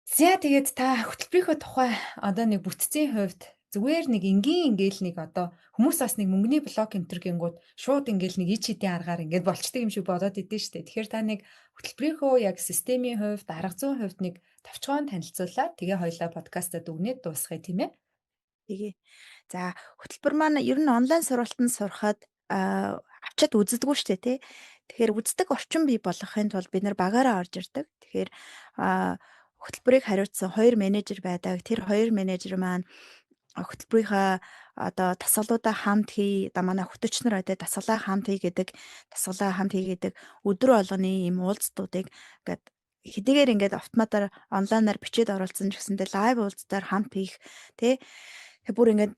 A: За тэгээд та хөтөлбөрийнхөө тухай одоо нэг бүтцийн хувьд зүгээр нэг ингээл нэг одоо хүмүүс бас нэг мөнгөний блок энтер гингүүд шууд ингээл нэг ич хэдийн аргаар ингээд болчдөг юм шиг бодоод идэв штэ. Тэгэхээр та нэг хөтөлбөрийнхөө яг системийн хувьд, арга зүйн хувьд нэг товчхон танилцуулаад тэгээ хоёлаа подкастад өгнөд дуусгая тийм ээ.
B: Тэгээ. За хөтөлбөр маань ер нь онлайн сургалтанд сурахад авчаад үздэггүй шүү дээ тий. Тэгэхээр үздэг орчин бий болгохын тулд бид нар багаараа орж ирдэг. Тэгэхээр а хөтөлбөрийг хариуцсан хоёр менежер байдаг. Тэр хоёр менежер маань хөтөлбөрийнхаа одоо дасгалуудаа хамт хий, одоо манай хөтөчнөр одоо дасгалаа хамт хий гэдэг, дасгалаа хамт хий гэдэг өдөр болгоны ийм уулзтуудыг ингээд хэдийгээр ингээд автоматар онлайнаар бичээд оруулсан ч гэсэндээ лайв уулзтаар хамт хийх тий. Тэг бүр ингээд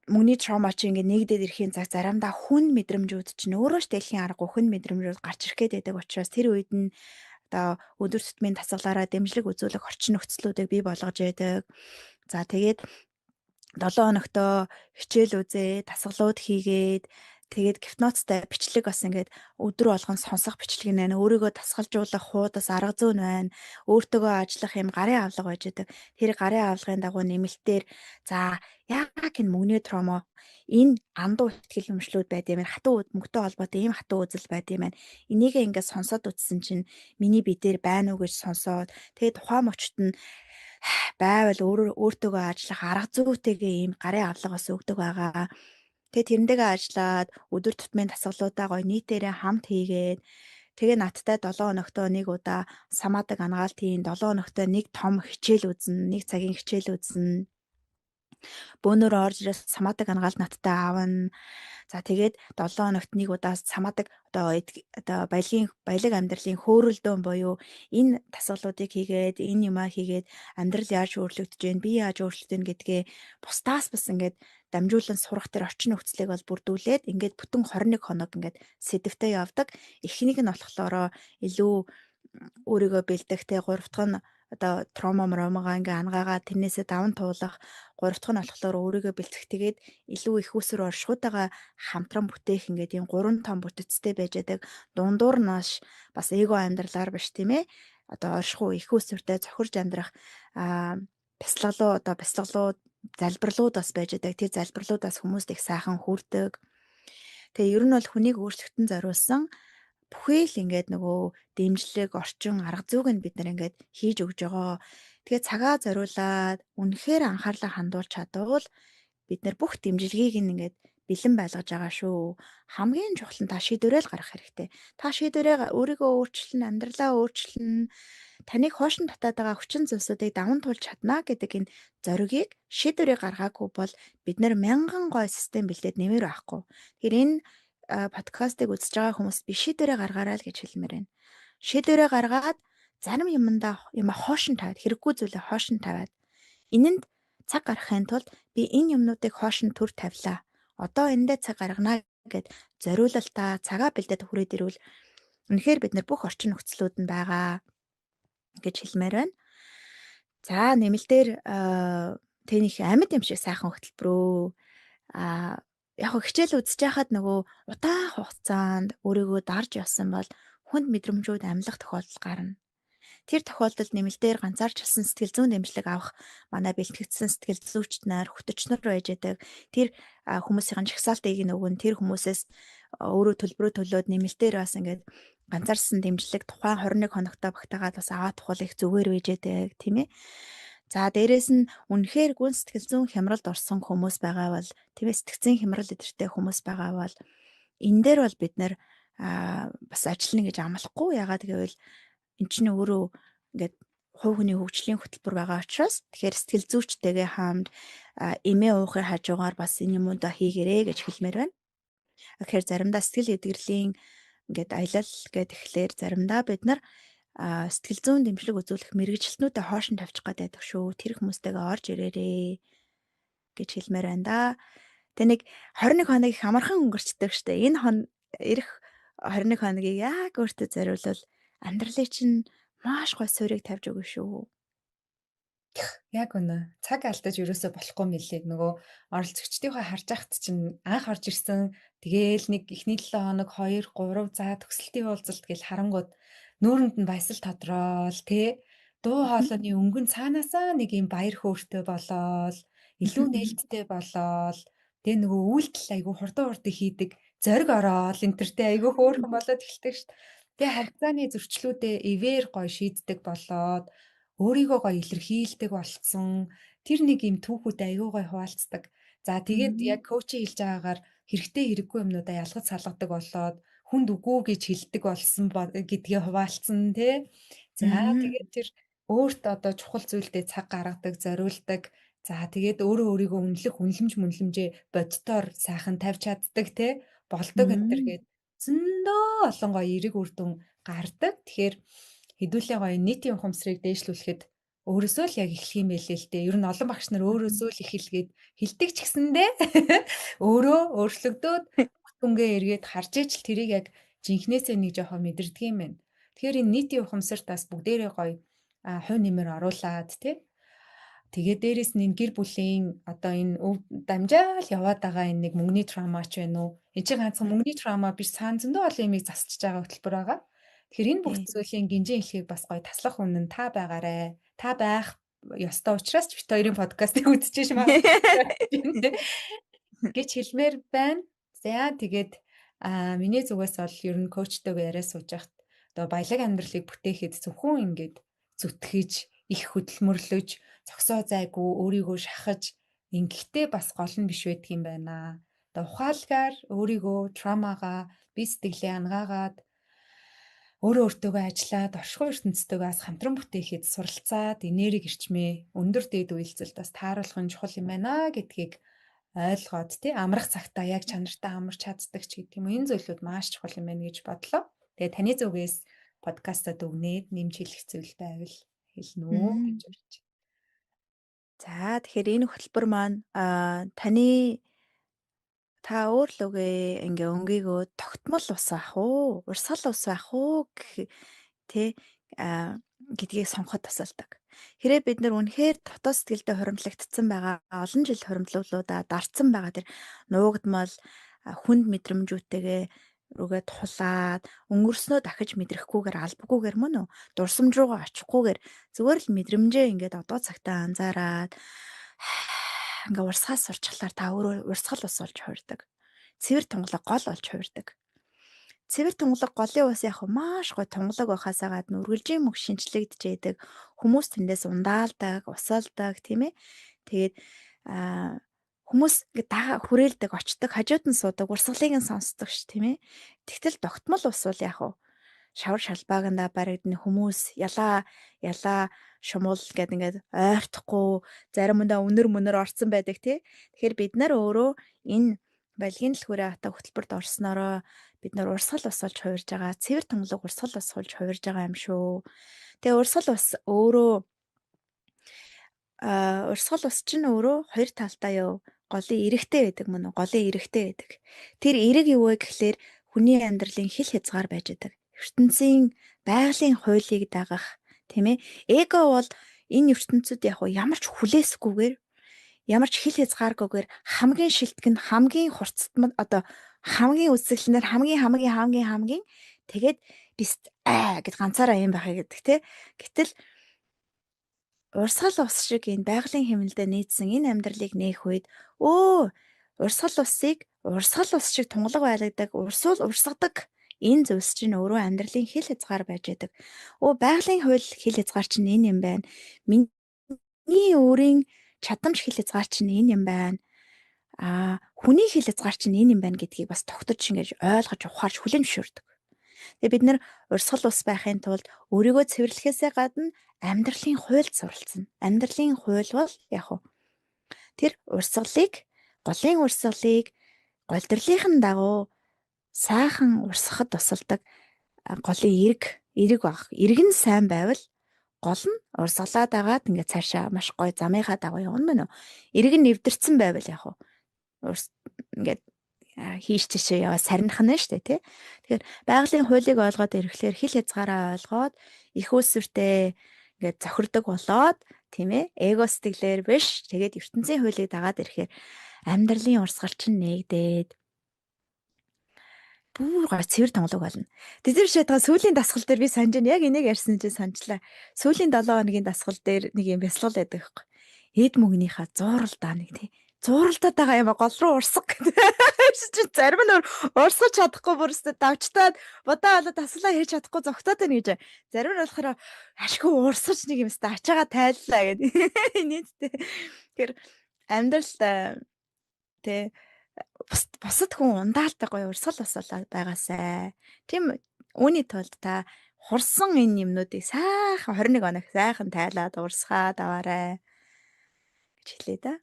B: мөнгөний trauma чи ингээд нэгдээд ирэхийн цаг заримдаа хүн мэдрэмжүүд чинь өөрөө ч дэлхийн аргагүй хүн мэдрэмжүүд гарч ирэх гээд байдаг учраас тэр үед нь одоо өдөр тутмын дасгалаараа дэмжлэг үзүүлэх орчин нөхцлүүдийг бий болгож байдаг. За тэгээд 7 хоногтоо хичээл үзээ, дасгалууд хийгээд тэгээд гипнозтай бичлэг бас ингээд өдөр болгон сонсох бичлэг нэ өөрийгөө дасгалжуулах хуудас арга зүйн байна. Өөртөөгөө ажиллах юм гарын авлага байж байгаа. Тэр гарын авлагын дагуу нэмэлтээр за яг энэ мөнгөний тромо энэ андуу ихтгэл өмчлүүд байд юм байна. Хатуу мөнгөтэй холбоотой ийм хатуу үзэл байд юм байна. Энийгээ ингээд сонсоод үзсэн чинь миний бие дээр байна уу гэж сонсоод тэгээд тухайн мөчт нь байвал өөртөөгөө ажиллах арга зүйтэйгээ ийм гарын авлага бас өгдөг байгаа. Тэгээ тэрнтэйгээ ажиллаад өдөр тутмын дасгалуудаа гоё нийтээрээ хамт хийгээд тэгээ надтай 7 хоногтоо нэг удаа самаадаг ангаалт хийн 7 хоногтоо нэг том хичээл үзнэ, нэг цагийн хичээл үзнэ. Бөөнөрөө орж ирээд самаадаг ангаалт надтай аавна. За тэгээд 7 хоногт нэг удаа самаадаг одоо баялаг амьдралын хөөрөлдөөн буюу энэ дасгалуудыг хийгээд энэ юмаа хийгээд амьдрал яаж өөрчлөгдөж байна, би яаж өөрчлөгдөж байна гэдгээ бусдаас бас ингээд дамжуулан сурах тэр орчин нөхцөлийг бол бүрдүүлээд ингээд бүтэн 21 хоног ингээд сэдвтэй явдаг. Эхнийг нь болохлоороо илүү өөрийгөө бэлдэх те 3 дахь нь одоо тромагаа ингээ ангаагаад тэрнээсээ даван туулах 3 дахь нь болохоор өөрийгөө бэлтгэх тэгээд илүү их усруу оршихуйтайгаа хамтран бүтээх ингээд ийм 3 том бүтэцтэй байж байдаг. Дундуур нааш бас эго амьдралаар биш тийм ээ. Одоо оршихуй их усртай цохирж амьдрах бяцлаглууд залбирлууд бас байж байдаг. Тэр залбирлуудаас хүмүүст их сайхан хүрдэг. Тэгээ ер нь бол хүнийг өөрчлөлтөнд зориулсан бүхий л ингээд нөгөө дэмжлэг, орчин, арга зүйг нь бид нар ингээд хийж өгж байгаа. Тэгээ цагаа зориулаад үнэхээр анхаарлаа хандуулж чадвал бид нар бүх дэмжлэгийг нь ингээд бэлэн байлгаж байгаа шүү. Хамгийн чухал нь та шийдвэрээ л гаргах хэрэгтэй. Та шийдвэрээ өөрийгөө өөрчлөн, амьдралаа өөрчлөн, таныг хойшин татаад байгаа хүчин зүйлсүүдийг даван туулж чадна гэдэг энэ зоригийг шийдвэрээ гаргаагүй бол бид нар мянган гой систем бэлдээд нэмэр байхгүй. Тэгэхээр энэ подкастыг үзэж байгаа хүмүүс би шийдвэрээ гаргаарай л гэж хэлмээр байна. Шийдвэрээ гаргаад зарим юма хоошин тавиад хэрэггүй зүйлээ хоошин тавиад энэнд цаг гаргахын тулд би энэ юмнуудыг хоошин төр тавилаа. Одоо эндээ цаг гаргана гэд зориулалтаа цагаа бэлдээд хүрээд ирвэл үнэхээр бид нар бүх орчин нөхцлүүд нь байгаа гэж хэлмээр байна. За нэмэлтээр тэнийх амьд юм шиг сайхан хөтөлбөрөө яг хичээл үзэж байхад нөгөө удаан хугацаанд өөрийгөө дарж явсан бол хүнд мэдрэмжүүд амьлах тохиолдол гарна. Тэр тохиолдолд нэмэлтээр ганцаарч хэлсэн сэтгэл зүйн дэмжлэг авах манай бэлтгэгдсэн сэтгэл зүйч нар, хөтөчнөр байж байдаг. Тэр хүмүүсийн жагсаалтыг нөгөн тэр хүмүүсээс өөрөө төлбөрөө төлөөд нэмэлтээр бас ингээд ганцаарсан дэмжлэг тухайн 21 хоногтой багтаагаад бас аваад тухал их зүгээр байж байдаг тийм ээ. За дээрэс нь үнэхээр гүн сэтгэл зүйн хямралд орсон хүмүүс байгаа бол тийм ээ сэтгцэн хямрал өдөртэй хүмүүс байгаа бол энэ дээр бол бид нэр бас ажиллана гэж амлахгүй. Ягаад гэвэл эн чинь өөрөө ингээд хувь хүний хөгжлийн хөтөлбөр байгаа учраас тэгэхээр сэтгэл зүйчтэйгээ хамт эмээ уухын хажуугаар бас энэ юмудаа хийгэрээ гэж хэлмээр байна. Тэгэхээр заримдаа сэтгэл эдгэрлийн ингээд аялал гэд ихлээр заримдаа бид нар сэтгэл зүйн дэмжлэг үзүүлэх мэрэгчлэнүүдэд хоошин тавьчих гээд байдаг шүү. Тэр хүмүүстэйгээ орж ирээрээ гэж хэлмээр байна да. Тэ нэг 21 хоног их амархан өнгөрчдөг штэ. Энэ ирэх 21 хоногийг яг өөртөө зориулвал амьдралыг чинь маш гой суурийг тавьж өгнө шүү.
A: Яг үнэ. Цаг алдаж ерөөсөө болохгүй мэлээ. Нөгөө оролцогчдийнхоо харж байхад чинь анх орж ирсэн. Тэгээл нэг эхний 7 хоног 2 3 за төгсөлтийн уулзалт гэж харангууд нүүрэнд нь баясал тодроол тий. Дуу хоолойны өнгөн цаанаасаа нэг юм баяр хөөртэй болоод илүү нээлттэй болоод тэгээ нөгөө үйлдэл айгүй хурдан хурдан хийдэг зориг ороод энтертэй айгүй хөөрхөн болоод эхэлдэг шүү дээ. Тэгээ хавцааны зөрчлүүдээ ивэр гой шийддэг болоод өөрийгөө гоё илэрхийлдэг болцсон. Тэр нэг юм түүхүүд айгүй гоё хуваалцдаг. За тэгээд яг коучийн хэлж байгаагаар хэрэгтэй хэрэггүй юмнуудаа ялгаж салгадаг болоод хүнд үгүй гэж хэлдэг болсон гэдгээ хуваалцсан тий. За тэгээд тэр өөрт одоо чухал зүйлдээ цаг гаргадаг, зориулдаг. За тэгээд өөрөө өөрийгөө үнэлэх үнэлэмжээ бодитоор сайхан тавьж чаддаг тий. Болдог энэ төр гээд зөндөө олон гоё эерэг үр дүн гардаг. Тэгэхээр хэдүүлээ гоё нийтийн ухамсарыг дээшлүүлэхэд өөрөөсөө л яг эхлэх юм байлээ л дээ. Ер нь олон багш нар өөрөөсөө л эхэлгээд хилдэг ч гэсэндээ өөрөө өөрчлөгдөөд түнгээ эргээд харж ичл тэрийг яг жинхнээсээ нэг жоохон мэдэрдэг юм байна. Тэгэхээр энэ нийтийн ухамсарт бас бүгдээрээ гоё хувь нэмэр оруулаад тий. Тэгээд дээрэс нь энэ гэр бүлийн одоо энэ дамжаал яваад байгаа энэ нэг мөнгөний травмач байна уу? Энд чинь ганцхан мөнгөний травма биш, цаана зөндөө олон юмыг засчихж байгаа хөтөлбөр байгаа. Тэгэхээр энэ бүх зүйлийн гинжин хэлхийг бас гоё таслах үнэн та байгаарэ. Та байх ёстой учраас ч бит хоёрын подкастыг үзчихэж магадгүй гэж хэлмээр байна. За тэгээд миний зүгээс бол ер нь коучтойгоо яриа сууж байхад одоо баялаг амьдралыг бүтээхэд зөвхөн ингээд зүтгэж, их хөдөлмөрлөж, зогсоо зайгүй өөрийгөө шахаж ингэхдээ бас гол нь биш байдаг юм байна. Одоо ухаалгаар өөрийгөө травмагаа бие сэтгэлээ ангаагаад өөрөө өөртөөгөө ажиллаад оршихуй ертөнцтэйгээ бас хамтран бүтээхэд суралцаад энерги ирчмээ өндөр дээд үйлцэлд бас тааруулахын чухал юм байна гэдгийг ойлгоод тий амрах цагтаа яг чанартай амарч чаддаг ч гэдэг юм. Энэ зүйлүүд маш чухал юм байна гэж бодлоо. Тэгээ таны зүгээс подкастад өгнээд нэмж хэлэх зүйл байвал хэлнэ үү гэж урьж.
B: За тэгэхээр энэ хөтөлбөр маань та өөр л үгээ ингээ өнгийгөө тогтмол ус ах уу, урсгал ус ах уу тэ гэдгийг сонгоход тусалдаг. Хэрэг бид нар үнэхээр дотоод сэтгэлдээ хуримтлагдсан байгаа олон жил хуримтлуулуудаа дарцсан байгаа тэр нуугдмал хүнд мэдрэмжүүдтэйгээ рүүгээ тулаад өнгөрснөө дахиж мэдрэхгүйгээр албагүйгээр мөн үү дурсамж руугаа очихгүйгээр зүгээр л мэдрэмжээ ингээд одоо цагтаа анзаараад ингээ урсгаас сурчлаар та өөрөө урсгал ус болж хуурдаг. Цэвэр тунгалаг гол болж хуурдаг. Цэвэр тунгалаг голын ус яг маш гой тунгалаг байхаасаа гадна үргэлжийн мөх шинчлэгдэж байдаг. Хүмүүс тэндээс ундаалдаг, усалдаг тийм ээ. Тэгээд хүмүүс ингээ хүрээлдэг, очдог, хажууд нь суудаг, урсгалыг нь сонсдог ш тийм ээ. Тэгтэл тогтмол ус бол яг шавар шалбааганда баригдны хүмүүс ялаа шумуул гэд ингээд ойртохгүй заримдаа өнөр орцсон байдаг тий. Тэгэхээр бид нар өөрөө энэ балгийн дэлгүүрээ хата хөтөлбөрт орсноороо бид нар урсгал ус болж хуурж байгаа. Цэвэр тунгалаг урсгал ус болж хуурж байгаа юм шүү. Тэгээ урсгал ус өөрөө урсгал ус чинь өөрөө хоёр талтай юу? Голын эрэгтэй байдаг мөн үү? Голын эрэгтэй байдаг. Тэр эрэг юу вэ гэхлээр хүний амьдралын хил хязгаар байж байдаг. ертөнцийн байгалийн хуулийг дагах тийм ээ. Эго бол энэ ертөнцид яг ямар ч хүлээсгүйгээр ямар ч хил хязгааргүйгээр хамгийн шилтгэн хамгийн хурцтмал одоо хамгийн үзэсгэлэнээр хамгийн тэгээд бист гэд ганцаараа юм байхыг гэдэг тий. Гэтэл урсгал ус шиг энэ байгалийн хэмнэлдээ нийцсэн энэ амьдралыг нээх үед урсгал ус шиг тунгалаг байлгадаг урсгадаг энэ зүйлс чинь өөрөө амьдралын хил хязгаар байж байдаг. Байгалийн хууль хил хязгаар чинь энэ юм байна. Миний өөрийн чадамж хил хязгаар чинь энэ юм байна. Хүний хил хязгаар чинь энэ юм байна гэдгийг бас тогтож ингэж ойлгож ухаарч хүлээн зөвшөөрдөг. Тэгээ бид нэр урсгал ус байхын тулд өөрийгөө цэвэрлэхээсээ гадна амьдралын хуульд суралцсан. Амьдралын хууль бол яг тэр голын урсгалыг голдрлынхын дагуу сайхан урсгахад тусалдаг голын эрэг баг. Эрэг нь сайн байвал гол нь урсгалаад агаад ингээд цаашаа маш гоё замынхаа дагуу явна мөн үү. Эрэг нь нэвдэрсэн байвал яг ингээд Хийж чишээ яваа сарних нь шүү дээ тий. Тэгэхээр байгалийн хуулийг ойлгоод ирэхлээр хил хязгаараа ойлгоод их үүсвэртэй ингээд зохирдог болоод тийм ээ эго сэтгэлээр биш тэгээд ертөнцийн хуулийг дагаад ирэхээр амьдралын урсгал чинь нэгдээд бүр гоо цэвэр тонголог болно. Тэд нар шатгаа сүүлийн дасгал дээр би санаж байна. Яг энийг ярьсан чинь санажлаа. Сүүлийн 7 хоногийн дасгал дээр нэг юм бясалгал байдаг байхгүй. Эд мөгнийхаа зууралдаа нэг тий. Зууралдаад байгаа юм гол руу урсах гэдэг. Чи зарим нь урсгаж чадахгүй бүрстэ давчтаад бодоо болоод таслаа хийж чадахгүй зогтоод байна гэж. Зарим нь болохоор ашгүй урсгаж нэг юм өстө ачаага тайллаа гэдэг. Нийтдээ. Тэгэхээр амьдрал тий бусад хүн ундаалтай гоё урсгал басуулаад байгаасай. Тийм үүний тулд та хурсан энэ юмнуудыг сайхан 21 оног сайхан тайлаад урсгаад аваарай гэж хэлээ да.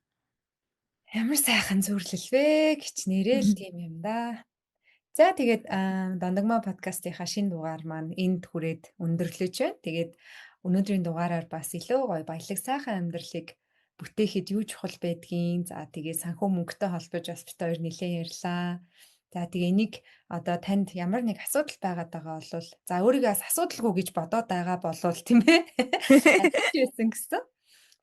A: Ямар сайхан зөвлөл вэ гэж нэрэл тийм юм да. За тэгээд Дандагмаа подкастынхаа шинэ дугаар маань энд хүрээд өндөрлөж байна. Тэгээд өнөөдрийн дугаараар бас илүү гоё баялаг сайхан амьдралыг бүтээхэд юу чухал байдгийг за тэгээд санхүү мөнгөтэй холбож бас бид хоёр нэлээд ярьлаа. За тэгээ энийг одоо танд ямар нэг асуудал байгаад байгаа бол за өөрийгөө бас асуудалгүй гэж бодоод байгаа болвол тийм ээ. Асуусан гэсэн.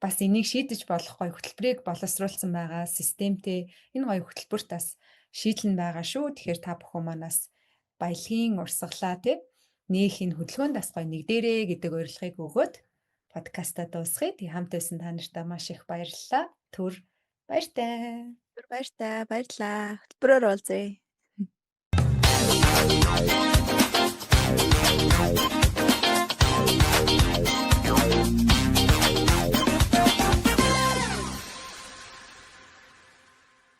A: Бас энийг шийдэж болох гоё хөтөлбөрийг боловсруулсан байгаа системтэй энэ гоё хөтөлбөрт бас шийдэл нь байгаа шүү. Тэгэхээр та бүхэн манаас баялагын урсгалаа тий нээх энэ хөдөлгөөнд бас гоё нэгдэрээ гэдэг урилгыг өгөөд подкаста дуусгая. Тэг хамт байсан та нартай маш их баярлалаа. Түр баяртай.
B: Баярлалаа. Хөтөлбөрөөр уулзъя.